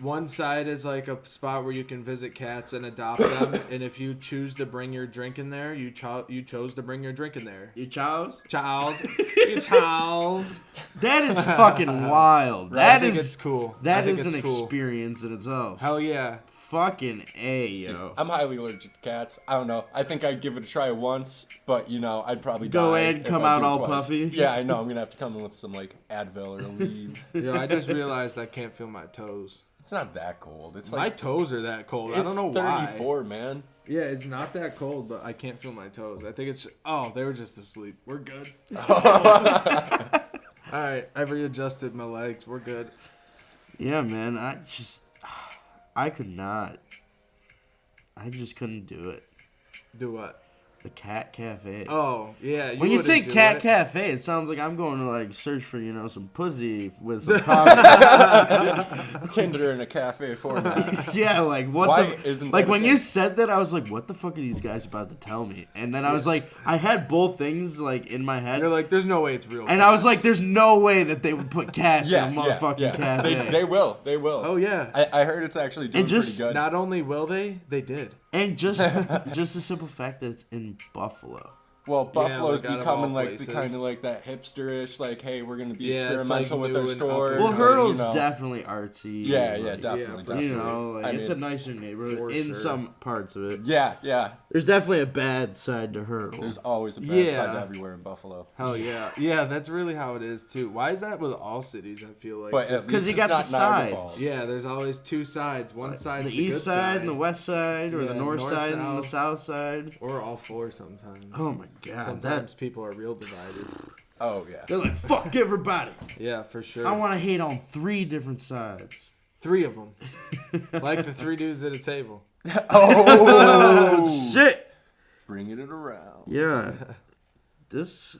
A: one side is like a spot where you can visit cats and adopt them, and if you choose to bring your drink in there, you chose to bring your drink in there.
B: You chows?
A: Charles, you Charles.
B: That is fucking wild.
A: I
B: That
A: think
B: is
A: it's cool. I
B: That
A: think
B: is an
A: it's cool.
B: experience in itself.
A: Hell yeah.
B: Fucking A, yo.
C: I'm highly allergic to cats. I don't know. I think I'd give it a try once, but you know, I'd probably
B: Go
C: die
B: in,
C: if
B: come
C: I
B: out
C: do it
B: all
C: twice.
B: puffy.
C: Yeah, I know. I'm gonna have to come in with some like Advil or Aleve.
A: Yo, I just realized I can't feel my toes.
C: It's not that cold. It's
A: My
C: like
A: toes are that cold.
C: it's
A: I don't know why.
C: 34, man.
A: Yeah, it's not that cold, but I can't feel my toes. I think it's they were just asleep. We're good. All right, I've readjusted my legs. We're good.
B: Yeah, man. I could not. I just couldn't do it.
A: Do what?
B: The Cat Cafe.
A: Oh, yeah.
B: When you say
A: wouldn't do
B: Cat
A: it.
B: Cafe, it sounds like I'm going to like search for, some pussy with some coffee.
C: Tinder in a cafe format.
B: Yeah, like what
C: Why
B: the
C: isn't
B: like
C: that a
B: when
C: thing?
B: you said that, I was like, what the fuck are these guys about to tell me? And then I was like, I had both things like in my head.
A: You're like, there's no way it's real.
B: And I was like, there's no way that they would put cats
C: Yeah,
B: in a motherfucking cafe.
C: They will. They will.
A: Oh, yeah.
C: I heard it's actually doing
B: just-
C: pretty good.
A: Not only will they did.
B: And just the simple fact that it's in Buffalo.
C: Well, Buffalo's
A: like, out of
C: becoming
A: all
C: like
A: places.
C: the kind of like that hipsterish, like, hey, we're gonna be
A: Yeah, it's, like,
C: experimental with
A: new
C: our
A: and
C: stores.
A: upper.
B: Well,
A: Like,
B: Hurdle's
C: you know.
B: definitely artsy.
C: Yeah,
B: like,
C: yeah, definitely,
A: for
C: definitely.
B: You know, like,
C: I
B: it's
C: mean,
B: a nicer neighborhood
A: for
B: in
A: sure.
B: some parts of it.
C: Yeah, yeah.
B: There's definitely a bad side to Hurdle.
C: There's always a bad
A: Yeah.
C: side to everywhere in Buffalo.
A: Hell yeah. Yeah, that's really how it is, too. Why is that with all cities, I feel like?
C: But at
A: Just-
B: 'Cause
C: least
B: you
C: it's
B: got
C: not
B: the
C: Niagara
B: sides.
C: Falls.
A: yeah, there's always two sides. One side's
B: the
A: the
B: east
A: good
B: side and the west side, or
A: Yeah,
B: the north side and the
A: south.
B: south side.
A: Or all four sometimes.
B: Oh my god,
A: Sometimes people are real divided.
C: Oh yeah.
B: they're like, fuck everybody.
A: Yeah, for sure.
B: I want to hate on 3 different sides.
A: 3 of them. Like the 3 dudes at a table.
B: Oh shit!
C: Bringing it around.
B: Yeah, this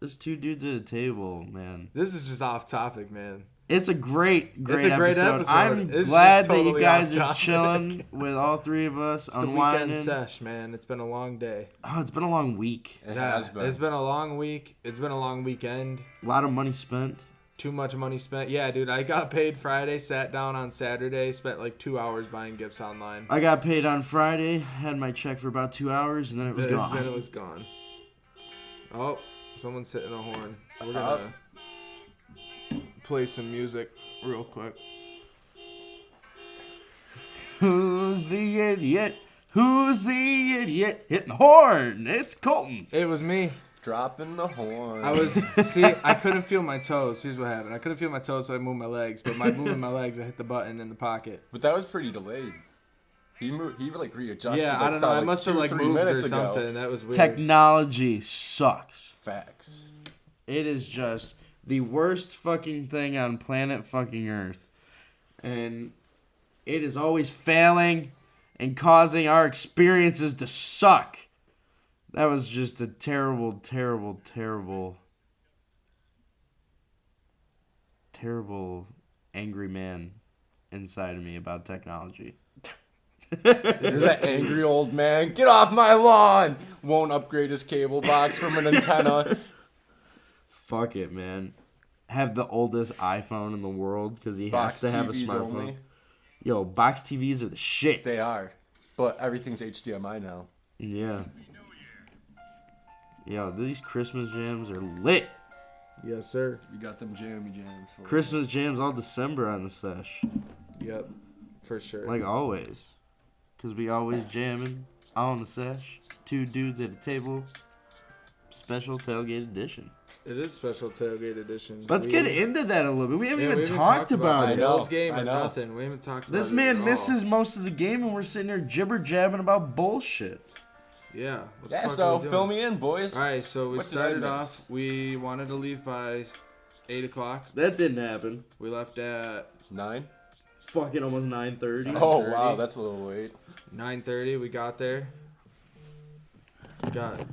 B: 2 dudes at a table, man.
A: This is just off topic, man.
B: It's a great
A: It's a great episode.
B: I'm
A: It's
B: glad
A: just
B: that you
A: totally
B: guys
A: off
B: are
A: topic.
B: chilling with all 3 of us,
A: It's the
B: unwinding.
A: weekend sesh, man. It's been a long day.
B: Oh, it's been a long week.
C: It
A: Yeah,
C: has been.
A: It's been a long week. It's been a long weekend.
B: A lot of money spent.
A: Too much money spent. Yeah, dude, I got paid Friday, sat down on Saturday, spent like 2 hours buying gifts online.
B: I got paid on Friday, had my check for about 2 hours, and then it was gone.
A: Then it was gone. Oh, someone's hitting a horn. We're gonna play some music real quick.
B: Who's the idiot? Who's the idiot hitting the horn? It's Colton.
A: It was me.
C: Dropping the horn.
A: I couldn't feel my toes. Here's what happened. I couldn't feel my toes, so I moved my legs. But by moving my legs, I hit the button in the pocket.
C: But that was pretty delayed. He like readjusted.
A: Yeah,
C: like,
A: I don't know.
C: saw,
A: I
C: like,
A: must have
C: 2
A: like
C: 3
A: moved or
C: minutes ago.
A: something. That was weird.
B: Technology sucks.
C: Facts.
B: It is just the worst fucking thing on planet fucking Earth. And it is always failing and causing our experiences to suck. That was just a terrible, terrible, terrible, terrible angry man inside of me about technology.
C: There's that angry old man. Get off my lawn! Won't upgrade his cable box from an antenna.
B: Fuck it, man. Have the oldest iPhone in the world because he
C: Box
B: has to have a
C: TVs
B: smartphone.
C: only.
B: Yo, box TVs are the shit.
C: They are. But everything's HDMI now.
B: Yeah. Yo, these Christmas jams are lit.
A: Yes, sir.
C: You got them jammy jams. For
B: Christmas jams all December on the sesh.
A: Yep, for sure.
B: Like always. Because we always jamming on the sesh. 2 dudes at a table. Special tailgate edition.
A: It is special tailgate edition.
B: Let's get into that a little bit. We haven't
A: Yeah,
B: even
A: we haven't
B: talked about
A: the
B: it.
A: Bills game
C: I
A: or
C: know.
A: nothing. We haven't talked about
B: This
A: it
B: man
A: at all.
B: misses most of the game and we're sitting here jibber jabbing about bullshit.
A: Yeah. What the
C: Yeah,
A: fuck
C: so
A: are we doing?
C: fill me in, boys.
A: All right, so we
C: What did I
A: started
C: miss?
A: off. We wanted to leave by 8 o'clock.
B: That didn't happen.
A: We left at
C: 9?
B: Fucking almost 9:30.
C: Oh,
A: 9:30.
C: wow, that's a little late.
A: 9:30. We got there. Got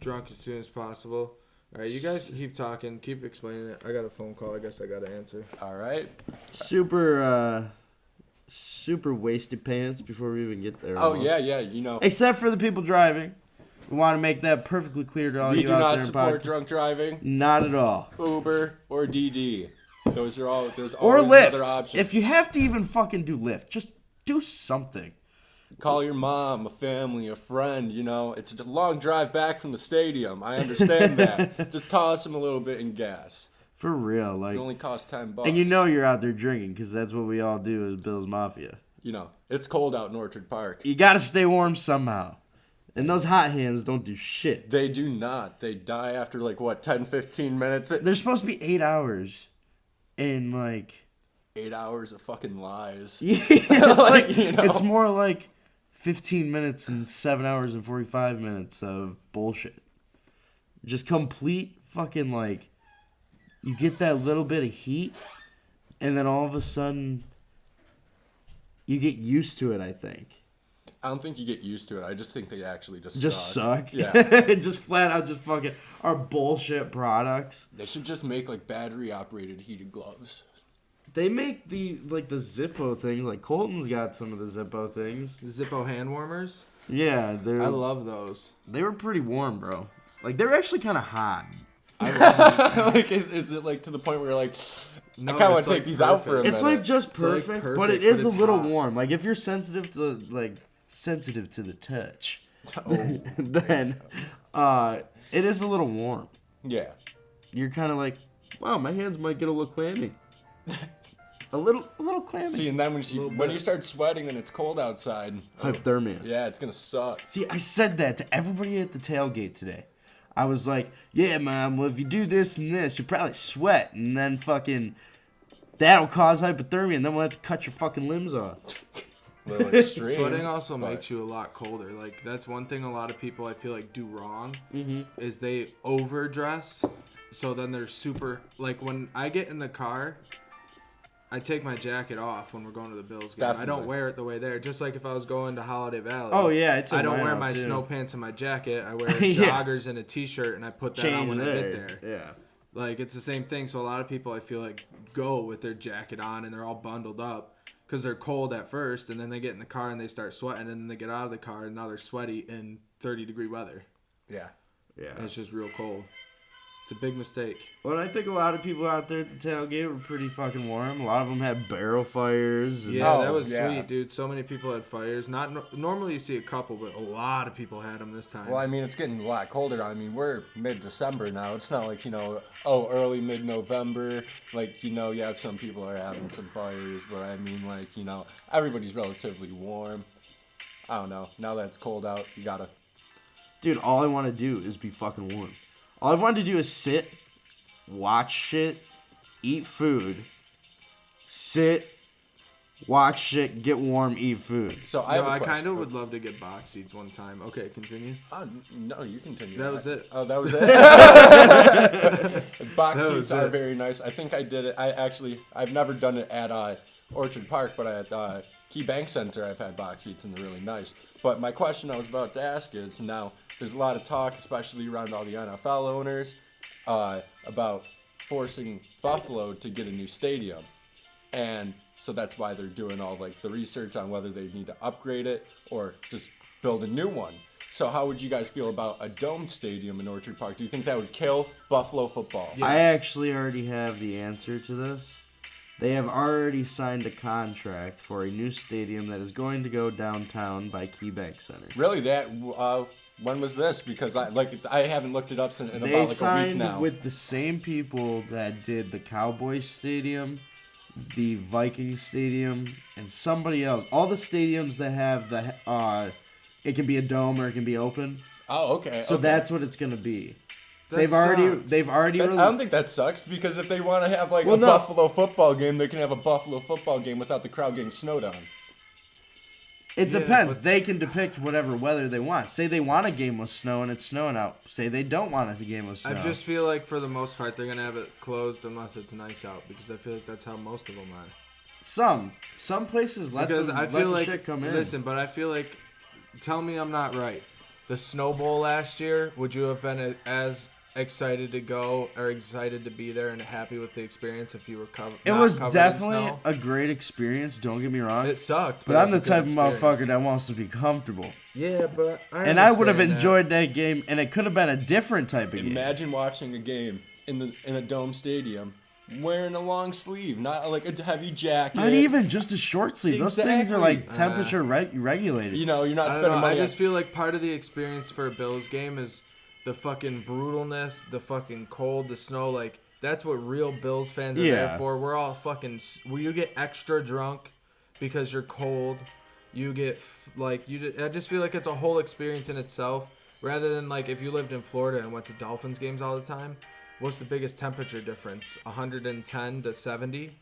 A: drunk as soon as possible. All right, you guys keep talking. Keep explaining it. I got a phone call. I guess I got to answer.
C: All right.
B: Super wasted pants before we even get there.
C: Oh,
B: almost.
C: yeah, you know.
B: Except for the people driving. We want to make that perfectly clear to all
C: We
B: you
C: do
B: out
C: not
B: there in
C: support
B: podcast.
C: drunk driving,
B: Not at all.
C: Uber, or DD. There's
B: Or
C: always
B: Lyft.
C: another option.
B: If you have to even fucking do Lyft, just do something.
C: Call your mom, a family, a friend, you know. It's a long drive back from the stadium. I understand that. Just toss them a little bit in gas.
B: For real,
C: It
B: like,
C: only costs $10.
B: and you know you're out there drinking because that's what we all do as Bill's Mafia.
C: You know, it's cold out in Orchard Park.
B: You got to stay warm somehow, and those hot hands don't do shit.
C: They do not. They die after, 10, 15 minutes.
B: They're supposed to be 8 hours, and like
C: 8 hours of fucking lies.
B: yeah, it's,
C: You know.
B: it's more like 15 minutes and 7 hours and 45 minutes of bullshit. Just complete fucking you get that little bit of heat, and then all of a sudden, you get used to it, I think.
C: I don't think you get used to it. I just think they actually just
B: suck.
C: Yeah.
B: Just flat out just fucking are bullshit products.
C: They should just make like battery operated heated gloves.
B: They make the Zippo things. Like Colton's got some of the Zippo things.
A: Zippo hand warmers.
B: Yeah,
A: I love those.
B: They were pretty warm, bro. Like they were actually kind of hot.
C: Like, is it like to the point where you're like,
A: No,
C: I kind of want
A: it's
C: to take
A: like
C: these out for a
A: perfect.
C: minute.
B: It's like just
A: like
B: perfect,
A: perfect,
B: but it
A: but
B: is a
A: it's
B: little
A: hot.
B: warm. Like if you're sensitive to the touch,
C: Oh.
B: then it is a little warm.
C: Yeah.
B: You're kind of like, wow, my hands might get a little clammy. a little clammy.
C: See, and then when you start sweating and it's cold outside,
B: Hypothermia.
C: yeah, it's gonna suck.
B: See, I said that to everybody at the tailgate today. I was like, yeah, Mom, well, if you do this and this, you'll probably sweat, and then fucking that'll cause hypothermia, and then we'll have to cut your fucking limbs off.
C: A little extreme.
A: Sweating also makes you a lot colder. Like, that's one thing a lot of people I feel like do wrong, is they overdress, so then they're super, like, when I get in the car, I take my jacket off when we're going to the Bills game.
C: Definitely.
A: I don't wear it the way there. Just like if I was going to Holiday Valley.
B: Oh, yeah,
A: I don't wear
B: out,
A: my
B: too.
A: snow pants and my jacket. I wear
B: Yeah.
A: joggers and a t-shirt, and I put that on when I get there.
B: Yeah.
A: Like, it's the same thing. So a lot of people, I feel like, go with their jacket on, and they're all bundled up because they're cold at first, and then they get in the car and they start sweating, and then they get out of the car, and now they're sweaty in 30-degree weather.
C: Yeah.
B: Yeah.
A: And it's just real cold. It's a big mistake.
B: Well, I think a lot of people out there at the tailgate were pretty fucking warm. A lot of them had barrel fires. And
A: Yeah, that was
C: yeah.
A: sweet, dude. So many people had fires. Normally you see a couple, but a lot of people had them this time.
C: Well, I mean, it's getting a lot colder. I mean, we're mid-December now. It's not like, early mid-November. Like, yeah, some people are having some fires, but I mean, like, everybody's relatively warm. I don't know. Now that it's cold out, you gotta...
B: Dude, all I want to do is be fucking warm. All I've wanted to do is sit, watch shit, eat food, sit, watch shit, get warm, eat food.
C: So
A: I kind of would love to get box seats one time. Okay, continue.
C: No, you continue.
A: That was it.
C: Oh, that was it? Box
A: That
C: seats
A: was
C: are
A: it.
C: very nice. I think I did it. I've never done it at Orchard Park, but at Key Bank Center, I've had box seats and they're really nice. But my question I was about to ask is, now there's a lot of talk, especially around all the NFL owners, about forcing Buffalo to get a new stadium. And so that's why they're doing all like the research on whether they need to upgrade it or just build a new one. So how would you guys feel about a domed stadium in Orchard Park? Do you think that would kill Buffalo football?
A: Yes.
B: I actually already have the answer to this. They have already signed a contract for a new stadium that is going to go downtown by Key Bank Center.
C: Really? When was this? Because I haven't looked it up in about like
B: They
C: a week
B: signed
C: now.
B: with the same people that did the Cowboys Stadium, the Vikings Stadium, and somebody else. All the stadiums that have it can be a dome or it can be open.
C: Oh, okay.
B: So
C: okay.
B: that's what it's gonna be.
A: That
B: They've already.
C: I don't think that sucks because if they want to have like
B: Well,
C: a
B: no.
C: Buffalo football game, they can have a Buffalo football game without the crowd getting snowed on.
B: It
A: Yeah,
B: depends.
A: but-
B: They can depict whatever weather they want. Say they want a game with snow and it's snowing out. Say they don't want a game with snow.
A: I just feel like for the most part they're gonna have it closed unless it's nice out because I feel like that's how most of them are.
B: Some places let
A: Because I feel
B: the
A: like
B: shit come in.
A: listen, but I feel like tell me I'm not right. The Snow Bowl last year, would you have been as excited to go or excited to be there and happy with the experience if you were covered?
B: It was definitely a great experience. Don't get me wrong.
A: It sucked,
B: but
A: it
B: I'm
A: was
B: the
A: a good
B: type of motherfucker
A: experience.
B: that wants to be comfortable.
A: Yeah, but
B: And I would have enjoyed that game, and it could have been a different type of game.
C: Imagine watching a game in a dome stadium wearing a long sleeve, not like a heavy jacket.
B: Not even just a short sleeve. Those things are like
C: Exactly.
B: temperature regulated.
C: You're not
A: I don't
C: spending
A: know.
C: money.
A: I just feel like part of the experience for a Bills game is the fucking brutalness, the fucking cold, the snow. Like that's what real Bills fans are
B: Yeah.
A: there for. We're all fucking. You get extra drunk because you're cold. You get I just feel like it's a whole experience in itself. Rather than like if you lived in Florida and went to Dolphins games all the time. What's the biggest temperature difference? 110 to 70?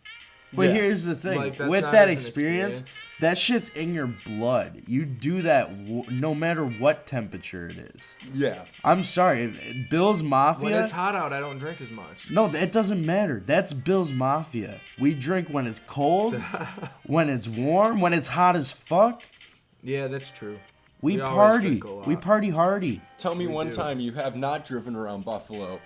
B: But
C: Yeah.
B: here's the thing.
A: Like, that's
B: with
A: not
B: that
A: as an
B: experience,
A: experience.
B: that shit's in your blood. You do that no matter what temperature it is.
C: Yeah.
B: I'm sorry. Bill's Mafia.
A: When it's hot out, I don't drink as much.
B: No, that doesn't matter. That's Bill's Mafia. We drink when it's cold, when it's warm, when it's hot as fuck.
A: Yeah, that's true.
B: We
A: always
B: party.
A: drink a lot.
B: We party hardy.
C: Tell me
A: We
C: one
A: do.
C: time you have not driven around Buffalo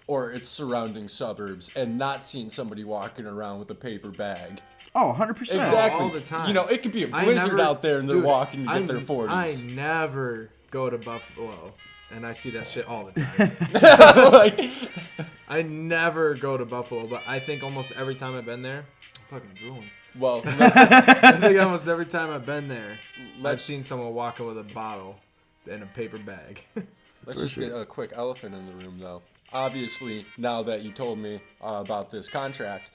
C: or its surrounding suburbs and not seen somebody walking around with a paper bag.
B: Oh, 100%.
C: Exactly.
A: all the time.
C: You know, it could be a blizzard out there and they're walking to get their 40s.
A: I never go to Buffalo, and I see that shit all the time.
C: Like,
A: I never go to Buffalo, but I think almost every time I've been there, I'm fucking drooling.
C: well,
A: I think almost every time I've been there, I've
C: let's,
A: seen someone walking with a bottle and a paper bag.
C: let's just get a quick elephant in the room, though. Obviously, now that you told me about this contract,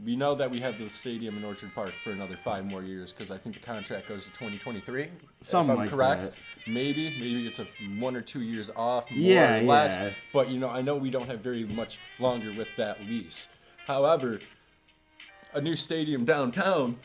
C: we know that we have the stadium in Orchard Park for another 5 more years because I think the contract goes to 2023.
B: Something
C: if I'm
B: like
C: correct.
B: that.
C: Maybe it's 1 or 2 years off, more
B: Yeah,
C: or less.
B: yeah.
C: But I know we don't have very much longer with that lease. However, a new stadium downtown,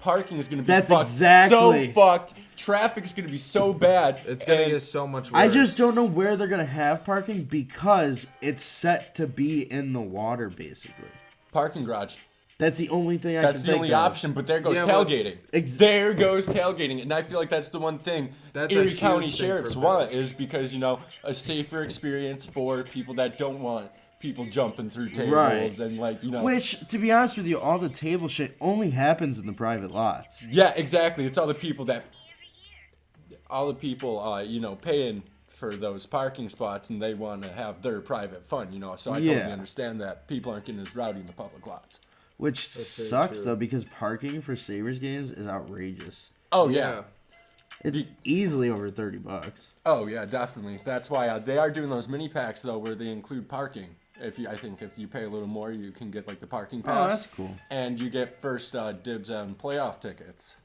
C: parking is going to be
B: That's
C: fucked
B: exactly.
C: so fucked. Traffic's going to be so bad.
A: It's gonna
C: and
A: get so much worse.
B: I just don't know where they're going to have parking because it's set to be in the water, basically.
C: parking garage.
B: That's the only thing I
C: That's
B: can
C: the
B: think
C: only
B: of.
C: option, but there goes
A: Yeah, but-
C: tailgating. There goes tailgating, and I feel like that's the one thing
A: That's a
C: Erie
A: huge
C: County
A: thing
C: sheriffs
A: for
C: want
A: business.
C: is because a safer experience for people that don't want people jumping through tables
B: Right.
C: and
B: Which, to be honest with you, all the table shit only happens in the private lots.
C: Yeah, exactly. It's all the people paying for those parking spots, and they want to have their private fun. So I
B: Yeah.
C: totally understand that people aren't getting as rowdy in the public lots.
B: Which
A: very
B: sucks,
A: true.
B: though, because parking for Sabres games is outrageous.
C: Oh yeah.
B: It's easily over $30.
C: Oh yeah, definitely. That's why they are doing those mini packs though, where they include parking. I think if you pay a little more, you can get like the parking pass.
B: Oh, that's cool.
C: And you get first dibs on playoff tickets.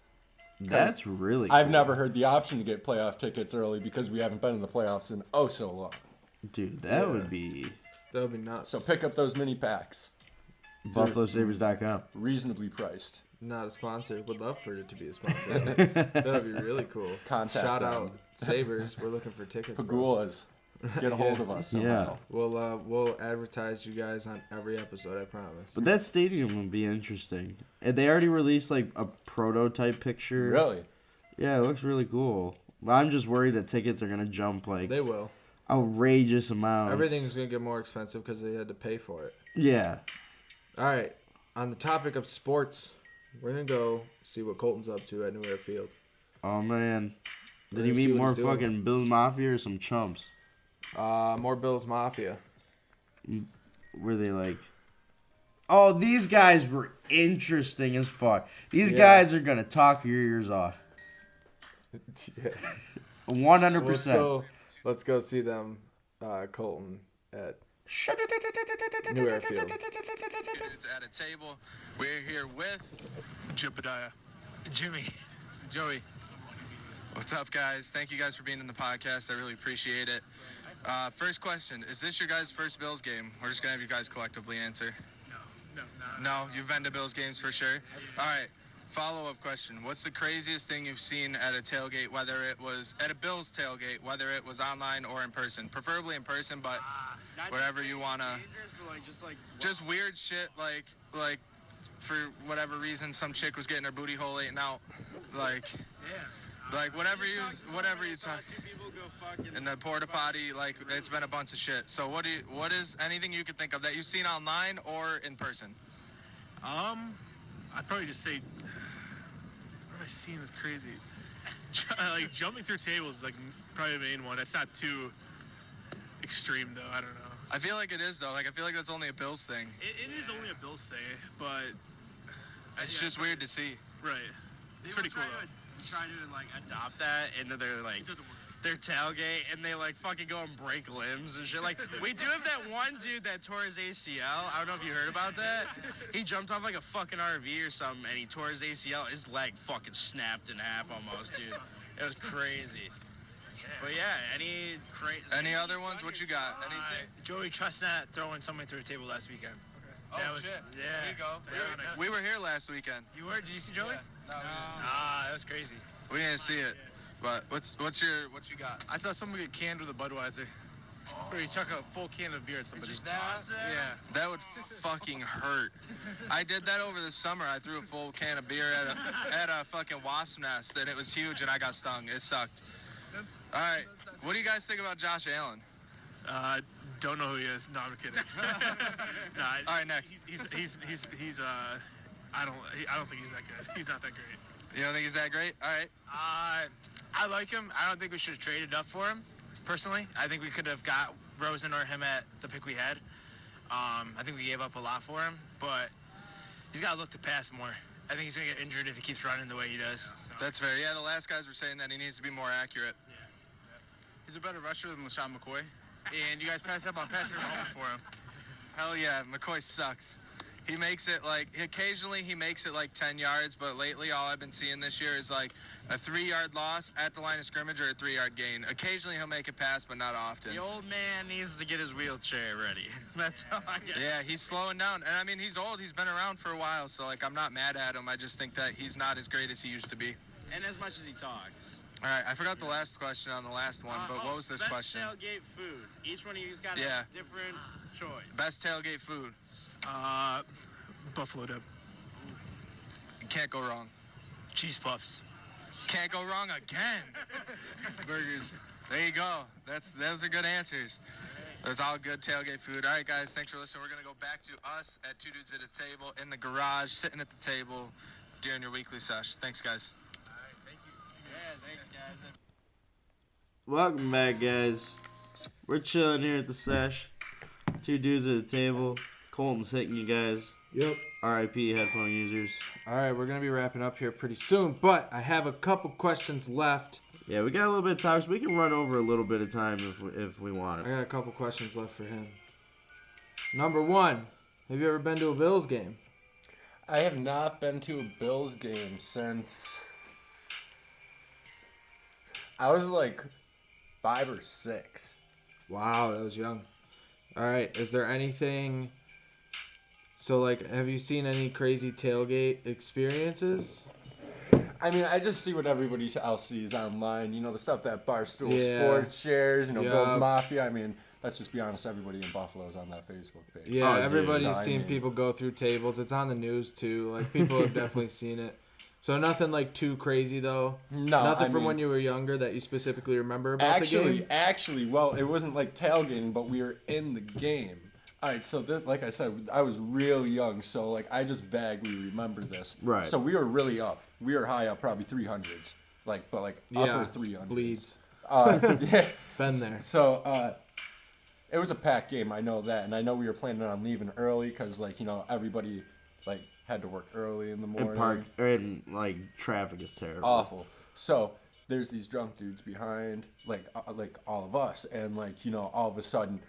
B: That's really cool.
C: I've never heard the option to get playoff tickets early because we haven't been in the playoffs in so long.
B: Dude, that would be
A: That would be nuts.
C: So pick up those mini packs.
B: BuffaloSabres.com.
C: Reasonably priced.
A: Not a sponsor. Would love for it to be a sponsor. That would be really cool.
C: Contact
A: Shout
C: them.
A: out Sabres. We're looking for tickets. bro.
C: Pagulas. Get a hold of us somehow.
B: Yeah.
A: We'll advertise you guys on every episode. I promise.
B: But that stadium will be interesting. And they already released like a prototype picture.
C: Really?
B: Yeah, it looks really cool. I'm just worried that tickets are gonna jump like
A: They will.
B: outrageous amounts.
A: Everything's gonna get more expensive because they had to pay for it.
B: Yeah.
A: All right. On the topic of sports, we're gonna go see what Colton's up to at New Air Field.
B: Oh man.
A: We're
B: Did he
A: gonna see
B: meet
A: what
B: more
A: he's doing.
B: fucking Bills Mafia or some chumps?
A: More Bills Mafia.
B: Were they like, oh, these guys were interesting as fuck. These
A: Yeah.
B: guys are gonna talk your ears off.
A: Yeah.
B: 100%.
A: Let's go see them, Colton at New Air Field.
D: It's at a table. We're here with
J: Jebediah.
D: Jimmy, Joey. What's up, guys? Thank you guys for being in the podcast. I really appreciate it. First question: is this your guys' first Bills game? We're just gonna have you guys collectively answer. No, you've been to Bills games for sure. All right. Follow-up question: what's the craziest thing you've seen at a tailgate? Whether it was at a Bills tailgate, whether it was online or in person, preferably in person, but whatever you wanna. Just weird shit like for whatever reason some chick was getting her booty hole eaten out, like whatever you talk in the porta potty, like it's been a bunch of shit. So what is anything you could think of that you've seen online or in person?
J: I'd probably just say, what have I seen that's crazy? Like jumping through tables is like probably the main one. That's not too extreme though. I don't know.
D: I feel like it is though. Like I feel like that's only a Bills thing.
J: It is only a Bills thing, but
D: It's just weird to see.
J: right. It's pretty cool though.
I: Try to like adopt that into their their tailgate, and they like fucking go and break limbs and shit. Like we do have that one dude that tore his ACL. I don't know if you heard about that. He jumped off like a fucking RV or something, and he tore his ACL. His leg fucking snapped in half almost, dude. It was crazy. But yeah,
D: Any other ones? What you got? Anything?
J: Joey Chestnut throwing somebody through a table last weekend.
D: Oh shit!
J: Yeah.
D: There you go. We were here last weekend.
J: You were? Did you see Joey?
D: No,
J: That was crazy.
D: we didn't see it. But what you got?
K: I saw someone get canned with a Budweiser.
J: Or you chuck a full can of beer at somebody.
I: Just toss it?
J: Yeah.
D: That would fucking hurt. I did that over the summer. I threw a full can of beer at a fucking wasp nest, and it was huge, and I got stung. It sucked. All right, what do you guys think about Josh Allen?
J: Don't know who he is. No, I'm kidding. No,
D: All right, next.
J: I don't think he's that good. He's not that great.
D: You don't think he's that great? All right.
K: I like him. I don't think we should have traded up for him, personally. I think we could have got Rosen or him at the pick we had. I think we gave up a lot for him, but he's got to look to pass more. I think he's going to get injured if he keeps running the way he does. So.
D: That's fair. Yeah, the last guys were saying that he needs to be more accurate.
H: He's a better rusher than LaShawn McCoy. And you guys passed up on passing home for him.
D: Hell yeah, McCoy sucks. He makes it occasionally he makes it like 10 yards, but lately all I've been seeing this year is like a 3-yard loss at the line of scrimmage or a 3-yard gain. Occasionally he'll make a pass, but not often.
I: The old man needs to get his wheelchair ready. That's all I got.
D: Yeah, he's slowing down. And I mean, he's old. He's been around for a while, so like I'm not mad at him. I just think that he's not as great as he used to be.
I: And as much as he talks.
D: All right, I forgot the last question on the last one, but what was this question?
I: Best tailgate food. Each one of you's got
D: Yeah.
I: a different choice.
D: Best tailgate food.
J: Buffalo dip.
D: You can't go wrong.
K: Cheese puffs.
D: Can't go wrong again. Burgers. There you go. Those are good answers. There's all good tailgate food. All right, guys, thanks for listening. We're going to go back to us at Two Dudes at a Table in the garage, sitting at the table during your weekly sesh. Thanks, guys.
I: All right, thank you. Yeah, thanks, guys.
B: Welcome back, guys. We're chilling here at the Sesh. Two dudes at a table. Colton's hitting you guys.
A: Yep.
B: R.I.P. headphone users.
A: All right, we're going to be wrapping up here pretty soon, but I have a couple questions left.
B: Yeah, we got a little bit of time, so we can run over a little bit of time if we want
A: I
B: it.
A: got a couple questions left for him. Number one, have you ever been to a Bills game?
C: I have not been to a Bills game since I was like 5 or 6.
A: Wow, that was young. All right, is there anything... So, like, have you seen any crazy tailgate experiences?
C: I mean, I just see what everybody else sees online. You know, the stuff that Barstool
A: Yeah.
C: Sports shares, you know,
A: Yeah.
C: Bills Mafia. I mean, let's just be honest, everybody in Buffalo's on that Facebook page.
A: Yeah,
B: Oh, dude.
A: everybody's
C: So, I
A: seen
C: mean-
A: people go through tables. It's on the news, too. Like, people have definitely seen it. So, nothing, like, too crazy, though?
C: No,
A: Nothing
C: I
A: from
C: mean-
A: when you were younger that you specifically remember about the game?
C: Actually, well, it wasn't like tailgating, but we were in the game. All right, so like I said, I was real young, so like I just vaguely remember this.
B: Right.
C: So we were really up. We were high up, probably 300s, but upper 300s.
A: Bleeds.
C: Yeah.
A: Been there.
C: So it was a packed game. I know that, and I know we were planning on leaving early because everybody had to work early in the morning.
B: And traffic is terrible.
C: Awful. So there's these drunk dudes behind, like all of us, and all of a sudden,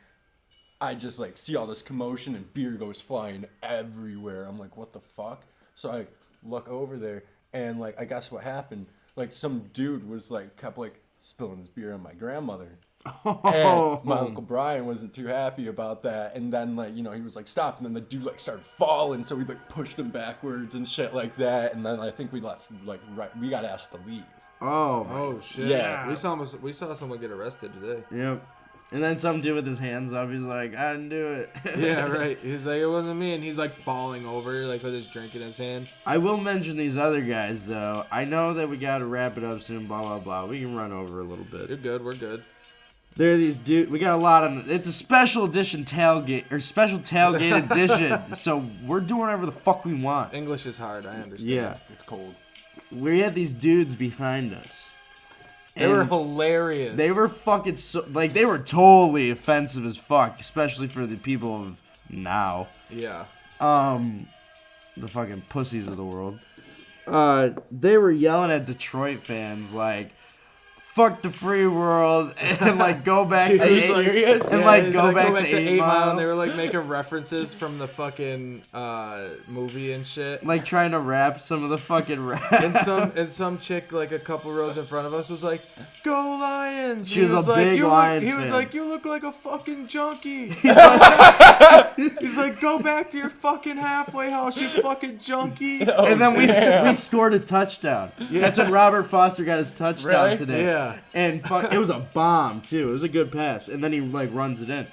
C: I just see all this commotion and beer goes flying everywhere. I'm like, what the fuck? So I look over there, and I guess what happened? Some dude was kept spilling his beer on my grandmother. And my Uncle Brian wasn't too happy about that, and then he was stop, and then the dude started falling, so we pushed him backwards and shit like that, and then I think we left we got asked to leave.
A: Oh shit!
C: Yeah.
A: we saw someone get arrested today.
B: Yep. And then some dude with his hands up, he's like, I didn't do it.
A: Yeah, right. He's like, it wasn't me, and he's falling over, with his drink in his hand.
B: I will mention these other guys, though. I know that we got to wrap it up soon, blah, blah, blah. We can run over a little bit.
A: You're good. We're good.
B: There are these dudes. We got a lot on it's a special edition tailgate, or special tailgate edition. So we're doing whatever the fuck we want.
A: English is hard. I understand.
B: Yeah.
C: It's cold.
B: We had these dudes behind us.
A: They were hilarious.
B: They were fucking they were totally offensive as fuck, especially for the people of now.
A: Yeah.
B: The fucking pussies of the world. They were yelling at Detroit fans fuck the free world and go back to go back to 8 Mile.
A: And they were making references from the fucking movie and shit.
B: Trying to rap some of the fucking rap.
A: And some chick a couple rows in front of us was like, "Go Lions!"
B: She was a big Lions
A: fan. He was
B: fan.
A: like, "You look like a fucking junkie." He's like, "Go back to your fucking halfway house, you fucking junkie."
B: And then we scored a touchdown. That's when Robert Foster got his touchdown
C: Really?
B: today.
A: Yeah. Yeah.
B: And it was a bomb, too. It was a good pass. And then he, like, runs it in.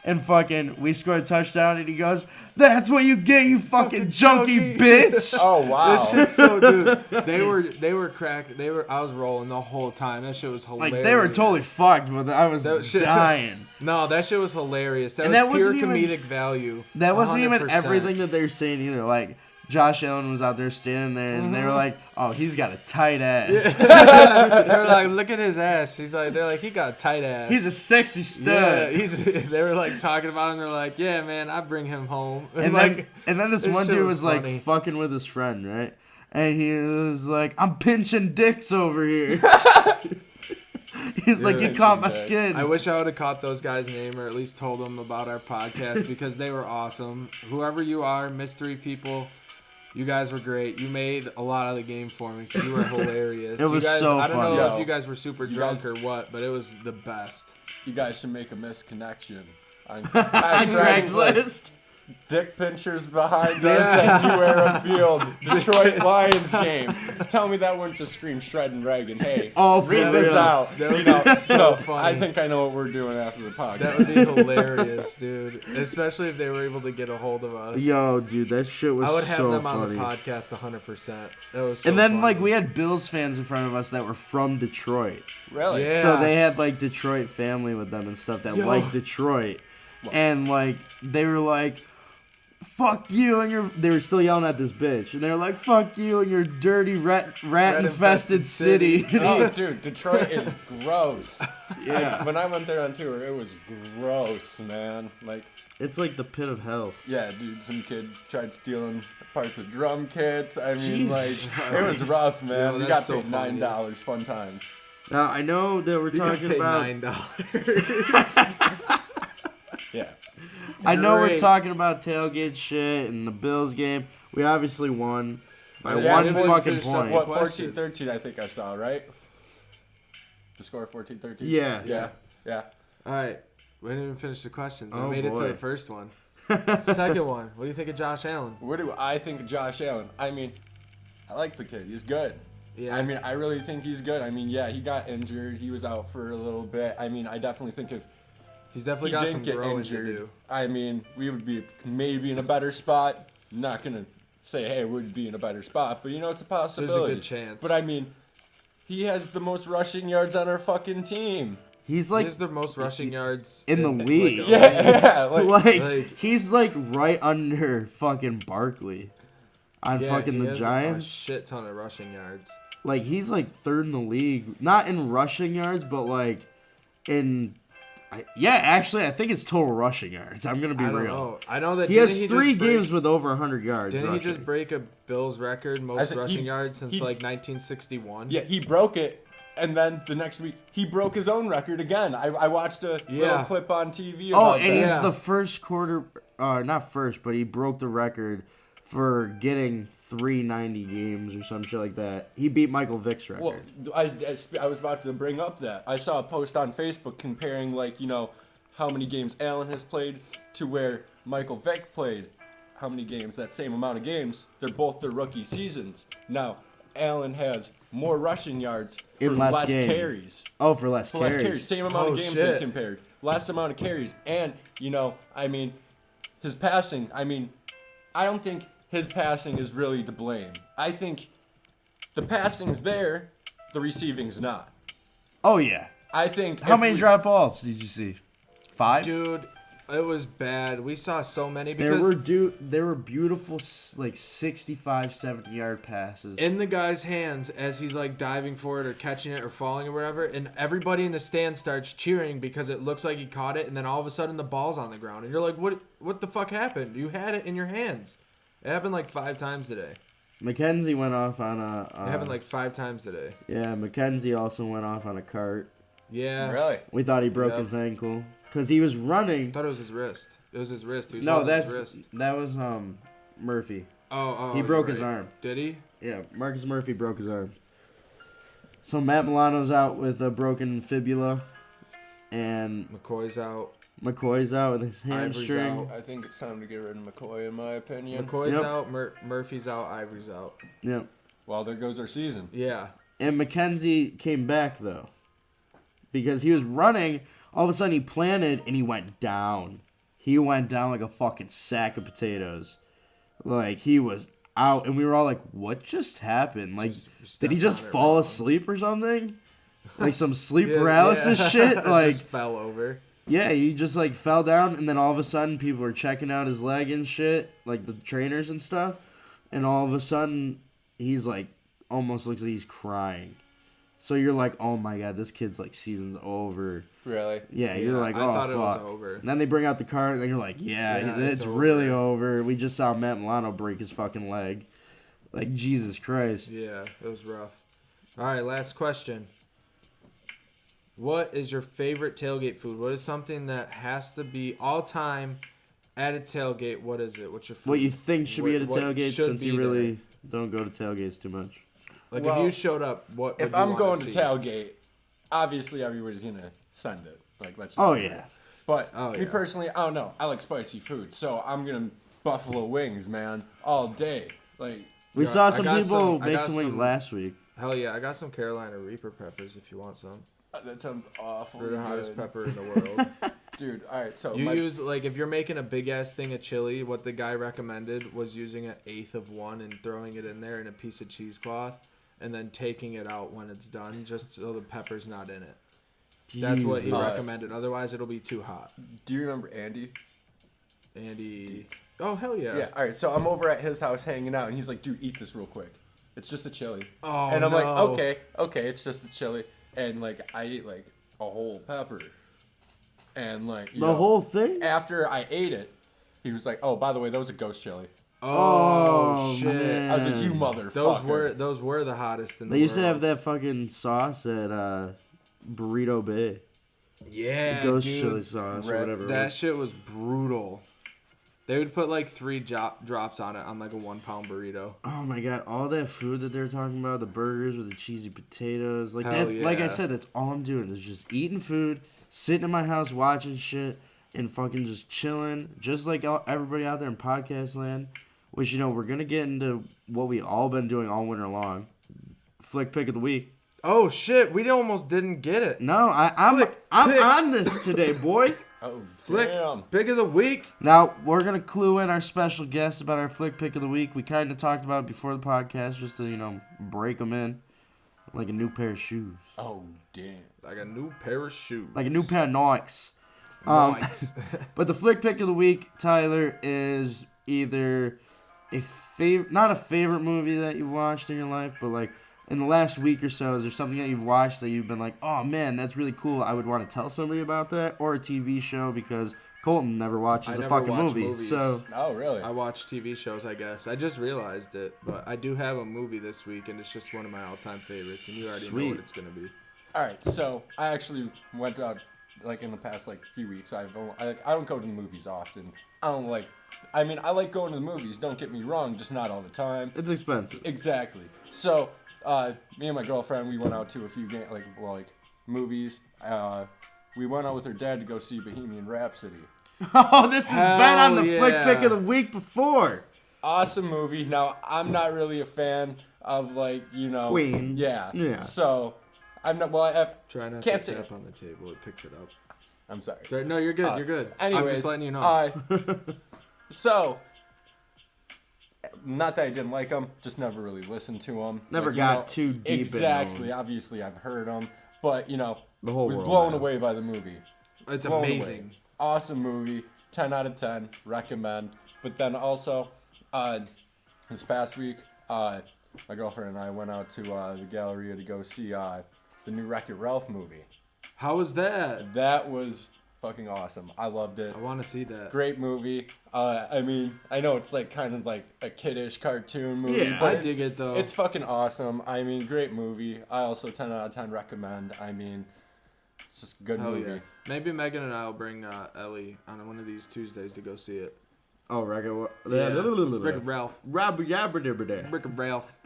B: And fucking, we scored a touchdown, and he goes, "That's what you get, you fucking junkie bitch."
C: Oh wow.
A: This shit's so dude. They were cracked. I was rolling the whole time. That shit was hilarious.
B: Like, they were totally fucked, but I was dying.
A: No, that shit was hilarious. That
B: And
A: was
B: that
A: pure
B: wasn't even-
A: comedic value.
B: That wasn't even
A: 100%.
B: everything that they're saying either. Like, Josh Allen was out there standing there, and they were like, "Oh, he's got a tight ass."
A: They were like, "Look at his ass." They're like, "He got a tight ass."
B: He's a sexy stud.
A: Yeah, they were like talking about him. They're like, "Yeah, man, I bring him home."
B: And
A: like,
B: then this one
A: shit
B: dude was like
A: funny.
B: fucking with his friend, right? And he was like, "I'm pinching dicks over here." He's like, "You caught my skin."
A: I wish I would have caught those guys' name or at least told them about our podcast because they were awesome. Whoever you are, mystery people, you guys were great. You made a lot of the game for me because you were hilarious.
B: It was
A: you guys,
B: so
A: I don't
B: funny.
A: know
C: Yo,
A: if you guys were super drunk or what, but it was the best.
C: You guys should make a misconnection on
B: Craigslist.
C: Dick pinchers behind us at New Era Field, Detroit Lions game. Tell me that wouldn't just scream shred and Reagan. Hey, read this out.
A: That would be so funny.
C: I think I know what we're doing after the podcast.
A: That would be hilarious, dude. Especially if they were able to get a hold of us.
B: Yo, dude, that shit was
A: I would have
B: so
A: them
B: funny.
A: on the podcast 100%. That was so
B: And then,
A: funny.
B: like, we had Bills fans in front of us that were from Detroit.
C: Really?
A: Yeah.
B: So they had, like, Detroit family with them and stuff that liked Detroit. And, like, they were like, "Fuck you," and they were still yelling at this bitch. And they were like, "Fuck you and your dirty rat-infested city."
C: Oh, dude, Detroit is gross.
B: Yeah.
C: When I went there on tour, it was gross, man. Like,
B: It's like the pit of hell.
C: yeah, dude, some kid tried stealing parts of drum kits. I mean,
B: Jesus
C: like, it was rough, man.
A: Yo,
C: We got
A: that's so
C: paid
A: funny.
C: $9. Fun times.
B: Now, I know that we're
A: You got
B: talking
A: paid
B: about...
A: $9.
C: Yeah.
B: I know we're
A: Great.
B: talking about tailgate shit and the Bills game. We obviously won by
A: Yeah,
B: one
A: we didn't
B: fucking
A: finish up
B: point.
C: What,
A: Questions.
C: 14-13, I think I saw, right? The score 14-13?
B: Yeah.
C: Yeah.
A: All right. We didn't even finish the questions. I
B: Oh,
A: made it to
B: boy.
A: the first one. Second one. What do you think of Josh Allen?
C: What do I think of Josh Allen? I mean, I like the kid. He's good.
A: Yeah.
C: I mean, I really think he's good. I mean, yeah, he got injured. He was out for a little bit. I mean, I definitely think if
A: He's definitely
C: he
A: got
C: didn't
A: some
C: get
A: growing
C: injured,
A: to do.
C: I mean, we would be maybe in a better spot. Not going to say, hey, we'd be in a better spot, but, you know, it's a possibility.
A: good chance.
C: But, I mean, he has the most rushing yards on our fucking team.
B: He's
A: He
B: like
A: has the most rushing yards
B: in the league.
A: Like,
C: Yeah,
B: like, he's like right under fucking Barkley on
A: yeah,
B: fucking
A: he
B: the
A: has
B: Giants.
A: A shit ton of rushing yards.
B: Like, he's like third in the league, not in rushing yards, but like in actually, I think it's total rushing yards. I'm gonna be
A: I don't
B: real.
A: know. I know that
B: He has
A: didn't
B: three
A: just break-
B: games with over 100 yards.
A: Didn't
B: rushing.
A: he just break a Bills record,
C: I
A: most
C: think
A: rushing
C: he-
A: yards since
C: he-
A: like 1961?
C: Yeah, he broke it, and then the next week he broke his own record again. I watched a little
A: Yeah.
C: clip on TV
B: Oh,
C: about
B: and
C: that.
B: he's
A: Yeah.
B: the first quarter, not first, but he broke the record for getting 390 games or some shit like that. He beat Michael Vick's record.
C: Well, I was about to bring up that. I saw a post on Facebook comparing, like, you know, how many games Allen has played to where Michael Vick played. How many games, that same amount of games. They're both their rookie seasons. Now, Allen has more rushing yards for
B: In less
C: less
B: games.
C: carries.
B: Oh, for less
C: For less
B: carries.
C: carries. Same amount
A: Oh,
C: of games
A: shit.
C: they compared. Less amount of carries. And, you know, I mean, his passing, I mean, I don't think his passing is really to blame. I think the passing's there, the receiving's not.
B: Oh, yeah.
C: I think...
B: How
C: if
B: many
C: we-
B: drop balls did you see? 5?
A: Dude, it was bad. We saw so many
B: There
A: because
B: were beautiful, like 65, 70 yard passes.
A: in the guy's hands as he's like diving for it or catching it or falling or whatever, and everybody in the stand starts cheering because it looks like he caught it, and then all of a sudden the ball's on the ground, and you're like, what the fuck happened? You had it in your hands. It happened like 5 times today.
B: McKenzie went off on
A: It happened like 5 times today.
B: Yeah, McKenzie also went off on a cart.
A: Yeah.
C: Really?
B: We thought he broke
A: Yep.
B: his ankle because he was running.
A: I thought it was his wrist. It was his wrist. He was
B: No,
A: holding his wrist.
B: that was Murphy.
A: Oh,
B: He
A: you're
B: broke his
A: right.
B: arm.
A: Did he?
B: Yeah, Marcus Murphy broke his arm. So Matt Milano's out with a broken fibula, and
A: McCoy's out.
B: McCoy's out with his
A: Ivory's
B: hamstring.
A: out.
C: I think it's time to get rid of McCoy, in my opinion.
A: McCoy's
B: Yep.
A: out. Murphy's out. Ivory's out.
B: Yep.
C: Well, there goes our season.
A: Yeah.
B: And McKenzie came back though. because he was running. All of a sudden, he planted and he went down. He went down like a fucking sack of potatoes. Like, he was out, and we were all like, what just happened? Like, did he just fall asleep or something? Like some sleep paralysis shit? Like,
A: just fell over.
B: Yeah, he just like fell down, and then all of a sudden people were checking out his leg and shit, like the trainers and stuff, and all of a sudden he's like almost looks like he's crying. So you're like, oh my god, this kid's like season's over.
C: Really?
B: Yeah, you're like, oh,
A: I thought
B: fuck.
A: it was over.
B: And then they bring out the card, and you're like, yeah it's really over. We just saw Matt Milano break his fucking leg. Like, Jesus Christ.
A: Yeah, it was rough. All right, last question. What is your favorite tailgate food? What is something that has to be all time at a tailgate? What is it? What's your food?
B: What you think should be at a tailgate, since you really
A: there?
B: don't go to tailgates too much?
A: Like, if you showed up, what would
C: if
A: you
C: I'm
A: want
C: going
A: to
C: to
A: see?
C: tailgate, obviously everybody's gonna send it. Like, let's just
B: Oh,
C: do it.
B: yeah.
C: But me personally, I don't know. I like spicy food, so I'm gonna buffalo wings, man, all day. Like,
B: we saw some people make some wings last week.
A: Hell yeah, I got some Carolina Reaper peppers if you want some.
C: That sounds awful.
A: They're the hottest pepper in the world.
C: Dude, all right, so
A: you use, like, if you're making a big ass thing of chili, what the guy recommended was using 1/8 of one and throwing it in there in a piece of cheesecloth, and then taking it out when it's done, just so the pepper's not in it. That's what he recommended. Otherwise, it'll be too hot.
C: Do you remember Andy?
A: Andy. Oh, hell yeah.
C: Yeah, all right, so I'm over at his house hanging out, and he's like, dude, eat this real quick. It's just a chili.
A: Oh,
C: and I'm like,
A: no.
C: okay, it's just a chili. And, like, I ate, like, a whole pepper. And, like, you
B: The
C: know,
B: whole thing?
C: after I ate it, he was like, oh, by the way, that was a ghost chili.
A: Oh, shit.
B: man.
C: I was like, you motherfucker.
A: Those were the hottest in the
B: They used to
A: world.
B: have that fucking sauce at Burrito Bay.
A: Yeah,
B: Ghost
A: dude.
B: chili sauce or whatever.
A: That shit was brutal. They would put like 3 drops on it on like a 1 pound burrito.
B: Oh my god, all that food that they're talking about, the burgers with the cheesy potatoes, like
A: Hell
B: that's like I
A: yeah.
B: said, that's all I'm doing is just eating food, sitting in my house watching shit, and fucking just chilling, just like everybody out there in podcast land. Which, you know, we're gonna get into what we all been doing all winter long. Flick pick of the week.
A: Oh shit, we almost didn't get it.
B: No, I'm on this today, boy.
C: Oh,
A: Flick
C: damn.
A: pick of the week.
B: Now, we're going to clue in our special guest about our flick pick of the week. We kind of talked about it before the podcast just to, you know, break them in. Like a new pair of shoes.
C: Oh, damn.
A: Like a new pair of shoes.
B: Like a new pair of Nikes.
A: Nice.
B: But the flick pick of the week, Tyler, is either not a favorite movie that you've watched in your life, but like in the last week or so, is there something that you've watched that you've been like, oh man, that's really cool, I would want to tell somebody about that? Or a TV show, because Colton never watches a fucking movie.
A: Movies.
B: So
C: Oh, really?
A: I watch TV shows, I guess. I just realized it, but I do have a movie this week, and it's just one of my all-time favorites, and you already know
B: Sweet.
A: what it's gonna be.
C: All right, so I actually went out, like, in the past, like, few weeks. I don't go to the movies often. I like going to the movies, don't get me wrong, just not all the time.
B: it's expensive.
C: Exactly. So, me and my girlfriend, we went out to a few movies. We went out with her dad to go see Bohemian Rhapsody.
B: Oh, this has been on the
A: Hell
B: flick
A: yeah.
B: pick of the week before.
C: Awesome movie. Now, I'm not really a fan of, like, you know...
B: Queen.
C: Yeah.
B: Yeah.
C: So, I'm not... Well, I have...
A: Try not
C: Can't
A: to
C: say-
A: tap on the table. It picks it up.
C: I'm sorry.
A: Sorry, no, you're good. You're good.
C: Anyways,
A: I'm just letting you know.
C: So, not that I didn't like them, just never really listened to them.
B: Never got too deep in
C: Exactly.
B: them.
C: Obviously, I've heard them, but, you know,
B: The whole
C: was
B: world
C: blown
B: has.
C: away by the movie.
A: It's
C: Blown
A: amazing.
C: away. Awesome movie. 10 out of 10. Recommend. But then also, this past week, my girlfriend and I went out to the Galleria to go see the new Wreck-It Ralph movie.
A: How was that?
C: That was fucking awesome. I loved it.
A: I want to see that.
C: Great movie. I mean, I know it's like kind of like a kiddish cartoon movie.
B: Yeah,
C: but
A: I dig it though.
C: It's fucking awesome. I mean, great movie. I also 10 out of 10 recommend. I mean, it's just a good
A: Hell
C: movie.
A: yeah. Maybe Megan and I will bring Ellie on one of these Tuesdays to go see it.
B: Oh, Rick
A: Ralph. Rick and Ralph.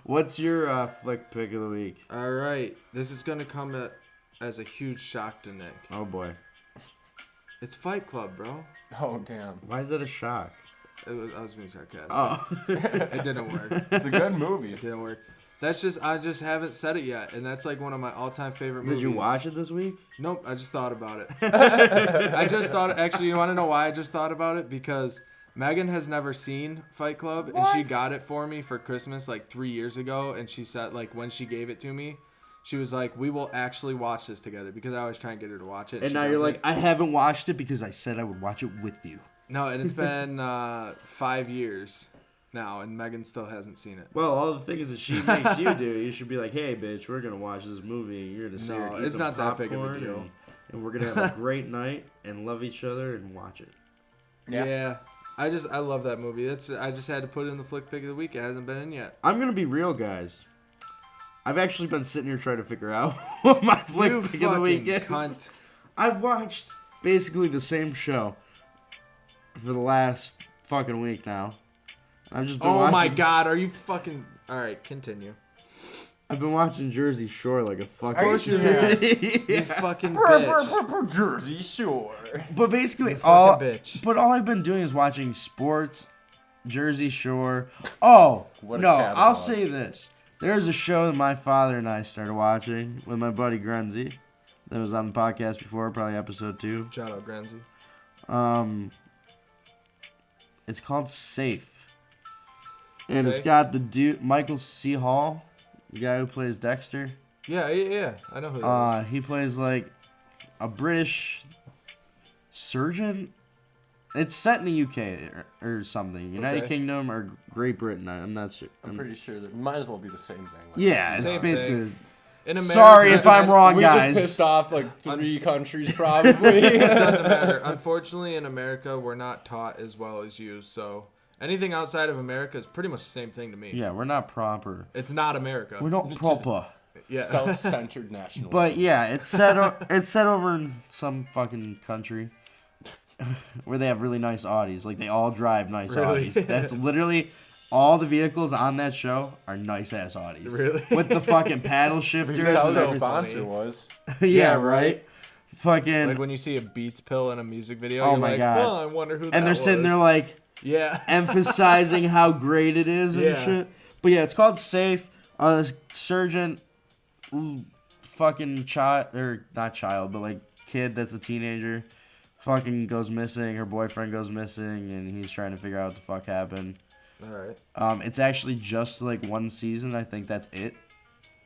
B: What's your flick pick of the week?
A: All right. This is going to come as a huge shock to Nick.
B: Oh boy.
A: It's Fight Club, bro.
C: Oh, damn.
B: Why is that a shock?
A: I was being sarcastic.
B: Oh.
A: It didn't work.
C: It's a good movie.
A: It didn't work. That's just I just haven't said it yet, and that's like one of my all-time favorite movies.
B: Did you watch it this week?
A: Nope, I just thought about it. I just thought. Actually, you want to know why I just thought about it? Because Megan has never seen Fight Club, and she got it for me for Christmas like 3 years ago, and she said like when she gave it to me, she was like, "We will actually watch this together," because I always try and get her to watch it.
B: And now you're like, "I haven't watched it because I said I would watch it with you."
A: No, and it's been 5 years now, and Megan still hasn't seen it.
B: Well, all the things that she makes you do, you should be like, "Hey, bitch, we're gonna watch this movie. And you're gonna sit here and eat
A: it's
B: some
A: not that big of a
B: popcorn
A: deal.
B: and we're gonna have a great night and love each other and watch it."
A: Yeah. I love that movie. I just had to put it in the flick pick of the week. It hasn't been in yet.
B: I'm gonna be real, guys. I've actually been sitting here trying to figure out what my flick pick of the week is.
A: Cunt.
B: I've watched basically the same show for the last fucking week now. I've just been watching.
A: Oh my god, are you fucking... Alright, continue.
B: I've been watching Jersey Shore like a fucking...
C: Are you serious?
A: You fucking bitch.
C: Jersey Shore.
B: But basically,
A: bitch.
B: But all I've been doing is watching sports, Jersey Shore. Oh,
C: What a
B: no,
C: catalog.
B: I'll say this. There's a show that my father and I started watching with my buddy Grunzy. That was on the podcast before, probably episode 2.
A: Shout out, Granzy.
B: It's called Safe. And it's
A: Okay.
B: got the dude, Michael C. Hall, the guy who plays Dexter.
A: Yeah. I know who that is.
B: He plays like a British surgeon. It's set in the UK or something. United
A: Okay.
B: Kingdom or Great Britain. I'm not sure.
C: I'm pretty sure that might as well be the same thing. Like,
B: Yeah, it's
A: Same
B: basically.
A: thing. In America,
B: Sorry if I'm wrong,
C: we
B: guys.
C: just pissed off like 3 countries probably.
A: It doesn't matter. Unfortunately, in America, we're not taught as well as you. So anything outside of America is pretty much the same thing to me.
B: Yeah, we're not proper.
A: It's not America.
B: We're not proper.
A: Yeah.
C: Self-centered nationalism.
B: But yeah, it's set over in some fucking country where they have really nice Audis. Like they all drive nice
A: Really?
B: Audis. That's literally all the vehicles on that show are nice ass Audis.
A: Really?
B: With the fucking paddle shifters.
C: That's
B: and
C: the
A: so
C: sponsor
A: funny.
C: was.
B: yeah, right. Fucking.
A: Like when you see a Beats pill in a music video,
B: Oh
A: you're
B: my
A: like,
B: God.
A: well, I wonder who that
B: and they're sitting there
A: was."
B: like
A: Yeah.
B: emphasizing how great it is and
A: Yeah.
B: shit. But yeah, it's called Safe. This surgeon, fucking child, or not child, but like kid that's a teenager, fucking goes missing. Her boyfriend goes missing, and he's trying to figure out what the fuck happened.
A: All right.
B: It's actually just like one season. I think that's it.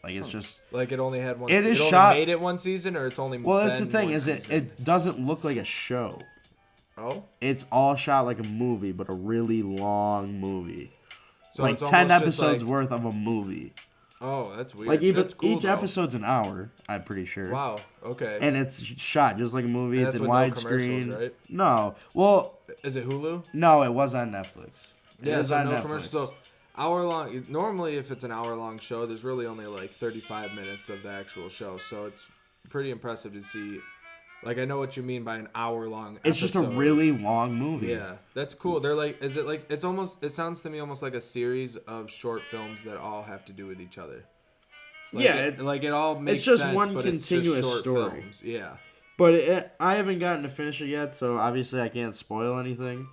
B: Like it's just.
A: Like it only had one.
B: It is
A: only
B: shot-
A: made it one season, or it's only.
B: Well, that's the
A: been
B: thing
A: one
B: is
A: season?
B: it doesn't look like a show.
A: Oh.
B: It's all shot like a movie, but a really long movie.
A: So
B: like
A: it's
B: 10
A: almost just
B: episodes
A: like-
B: worth of a movie.
A: Oh, that's weird.
B: Like even
A: That's cool,
B: each
A: though.
B: episode's an hour, I'm pretty sure.
A: Wow. Okay.
B: And it's shot just like a movie.
A: And
B: It's
A: that's
B: in
A: with no
B: widescreen.
A: commercials, right?
B: No. Well,
A: Is it Hulu?
B: no, it was on Netflix. It
A: Yeah,
B: was
A: so
B: on
A: no
B: Netflix.
A: commercials. So hour long. Normally, if it's an hour long show, there's really only like 35 minutes of the actual show. So it's pretty impressive to see. Like I know what you mean by an hour long.
B: It's just a really long movie.
A: Yeah, that's cool. They're like, is it like it's almost? It sounds to me almost like a series of short films that all have to do with each other. Like
B: Yeah,
A: it all makes
B: it's just
A: sense,
B: one
A: but
B: continuous
A: it's just short
B: story.
A: films. Yeah.
B: But I haven't gotten to finish it yet, so obviously I can't spoil anything.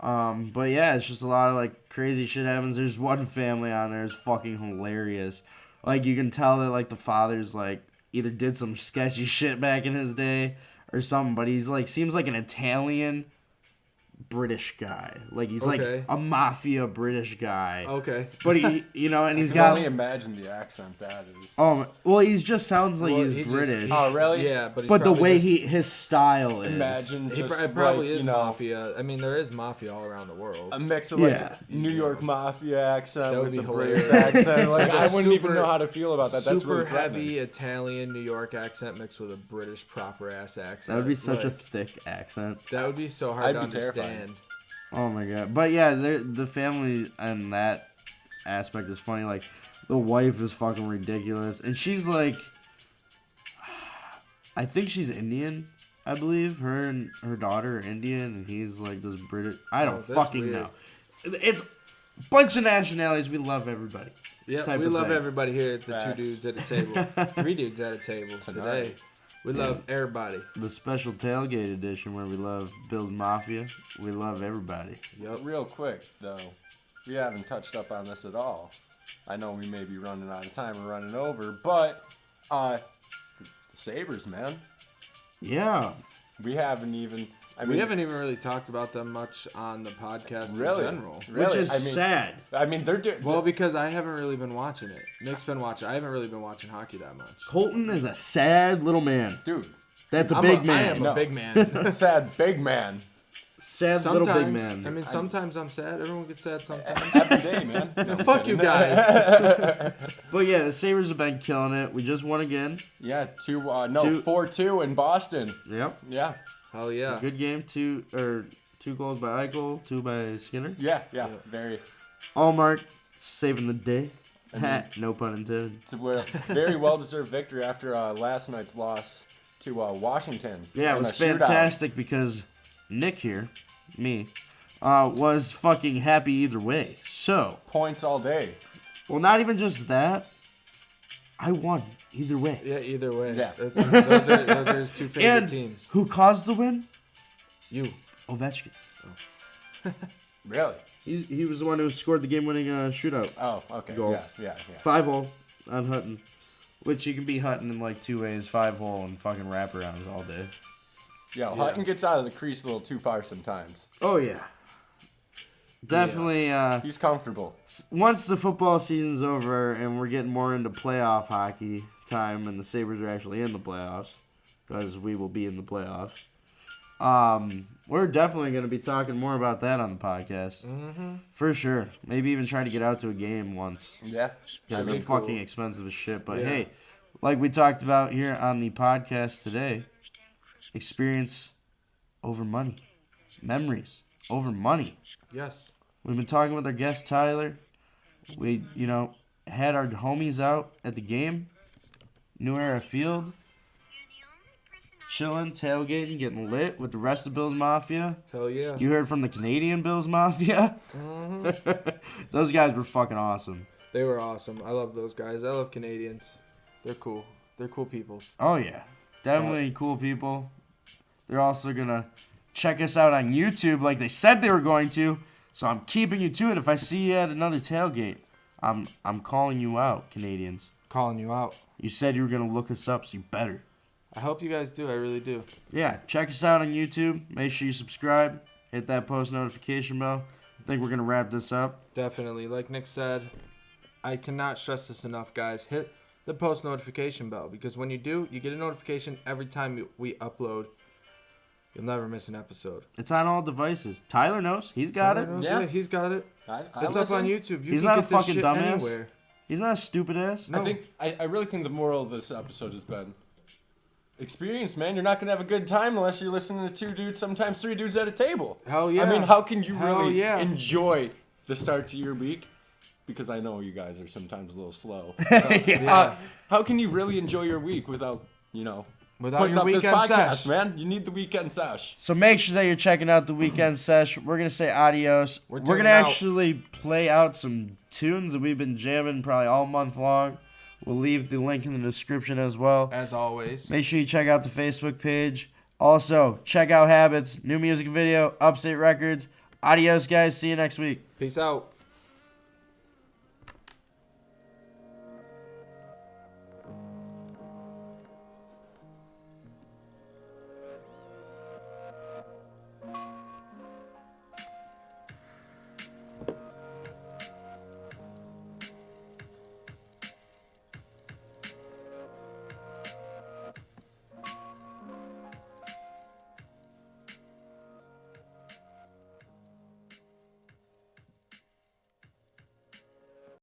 B: But yeah, it's just a lot of like crazy shit happens. There's one family on there. It's fucking hilarious. Like you can tell that like the father's like either did some sketchy shit back in his day or something, but he's like seems like an Italian British guy. Like he's
A: Okay.
B: like a mafia British guy.
A: Okay.
B: But he, you know, and he's
C: I can
B: got.
C: only imagine the accent that is.
B: Well, he just sounds like
A: Well,
B: he's
A: he just-
B: British.
C: Oh, really?
A: Yeah, but he's
B: But the
A: probably
B: way
A: just,
B: his style is.
C: Imagine
A: it
C: just
A: probably
C: like,
A: is
C: you know,
A: mafia. I mean, there is mafia all around the world.
C: a mix of like
B: Yeah.
C: New York mafia accent
A: That would
C: with
A: be
C: the British
A: hilarious.
C: accent. Like I wouldn't even
A: Super-
C: know how to feel about that. That's
A: Super
C: really threatening.
A: heavy Italian New York accent mixed with a British proper ass accent.
B: That would be such a
A: Like,
B: thick accent.
A: That would be so hard
C: I'd
A: to
C: be terrified.
A: understand.
B: Oh my god. But yeah, the family and that aspect is funny. Like, the wife is fucking ridiculous. And she's like, I think she's Indian, I believe. Her and her daughter are Indian, and he's like this British. I don't
A: that's
B: fucking
A: weird.
B: know. It's a bunch of nationalities. We love everybody.
A: Yeah,
B: type
A: we
B: of
A: love
B: thing.
A: everybody here at the
C: Facts.
A: 2 dudes at a table. 3 dudes at a table today. We love everybody.
B: The special tailgate edition where we love Bill's Mafia. We love everybody.
A: Yep.
C: Real quick though, we haven't touched up on this at all. I know we may be running out of time or running over, but the Sabres, man.
B: Yeah.
C: We haven't even
A: really talked about them much on the podcast in general.
B: Which is sad.
C: I mean,
A: well, because I haven't really been watching it. Nick's been watching. I haven't really been watching hockey that much.
B: Colton is a sad little man.
C: Dude.
B: That's a big man.
A: I am a big man.
C: Sad big man.
B: Sad
A: sometimes,
B: little big man.
A: I mean, sometimes I'm sad. Everyone gets sad sometimes.
C: Every day, man.
A: No, fuck you guys.
B: But yeah, the Sabres have been killing it. We just won again.
C: Yeah, 4-2 in Boston.
B: Yep.
C: Yeah.
A: Hell yeah.
B: Good game. Two goals by Eichel, 2 by Skinner.
C: Yeah. Very.
B: Allmark saving the day. No pun intended.
C: It's a very well-deserved victory after last night's loss to Washington.
B: Yeah, it was fantastic because Nick here, me, was fucking happy either way. So
C: points all day.
B: Well, not even just that. I won either way.
A: Yeah, either way.
C: Yeah.
A: Those are his two favorite
B: and
A: teams.
B: Who caused the win?
A: You.
B: Ovechkin.
A: Oh.
C: Really?
B: He was the one who scored the game-winning shootout.
C: Oh, okay.
B: Goal.
C: Yeah.
B: 5-hole on Hutton. Which you can beat Hutton in like 2 ways. 5-hole and fucking wraparounds all day.
C: Yeah, Hutton gets out of the crease a little too far sometimes.
B: Oh, yeah. Definitely.
C: He's comfortable.
B: Once the football season's over and we're getting more into playoff hockey time and the Sabres are actually in the playoffs, because we will be in the playoffs, we're definitely going to be talking more about that on the podcast.
A: Mm-hmm.
B: For sure. Maybe even trying to get out to a game once.
C: Yeah.
B: Because they're fucking expensive as shit. But hey, like we talked about here on the podcast today, experience over money. Memories over money.
A: Yes.
B: We've been talking with our guest, Tyler. We, had our homies out at the game. New Era Field. Chilling, tailgating, getting lit with the rest of Bills Mafia.
A: Hell yeah.
B: You heard from the Canadian Bills Mafia?
A: Mm-hmm.
B: Those guys were fucking awesome.
A: They were awesome. I love those guys. I love Canadians. They're cool. They're cool people.
B: Oh, yeah. Definitely cool people. They're also going to check us out on YouTube like they said they were going to. So I'm keeping you to it. If I see you at another tailgate, I'm calling you out, Canadians.
A: Calling you out.
B: You said you were going to look us up, so you better.
A: I hope you guys do. I really do.
B: Yeah, check us out on YouTube. Make sure you subscribe. Hit that post notification bell. I think we're going to wrap this up.
A: Definitely. Like Nick said, I cannot stress this enough, guys. Hit the post notification bell, because when you do, you get a notification every time we upload. You'll never miss an episode.
B: It's on all devices. Tyler knows. He's got it.
A: Yeah, he's got it. It's up on YouTube.
B: He's not a fucking dumbass. Anywhere. He's not a stupid ass.
C: No. I really think the moral of this episode has been experience, man. You're not going to have a good time unless you're listening to 2 dudes, sometimes 3 dudes at a table.
A: Hell yeah.
C: I mean, how can you really enjoy the start to your week? Because I know you guys are sometimes a little slow. How can you really enjoy your week without putting
A: your
C: up this
A: Weekend
C: podcast,
A: Sesh?
C: man? You need the Weekend Sesh.
B: So make sure that you're checking out the Weekend Sesh. We're going to say adios. We're going to actually play out some tunes that we've been jamming probably all month long. We'll leave the link in the description as well.
A: As always.
B: Make sure you check out the Facebook page. Also, check out Habits, new music video, Upstate Records. Adios, guys. See you next week.
A: Peace out.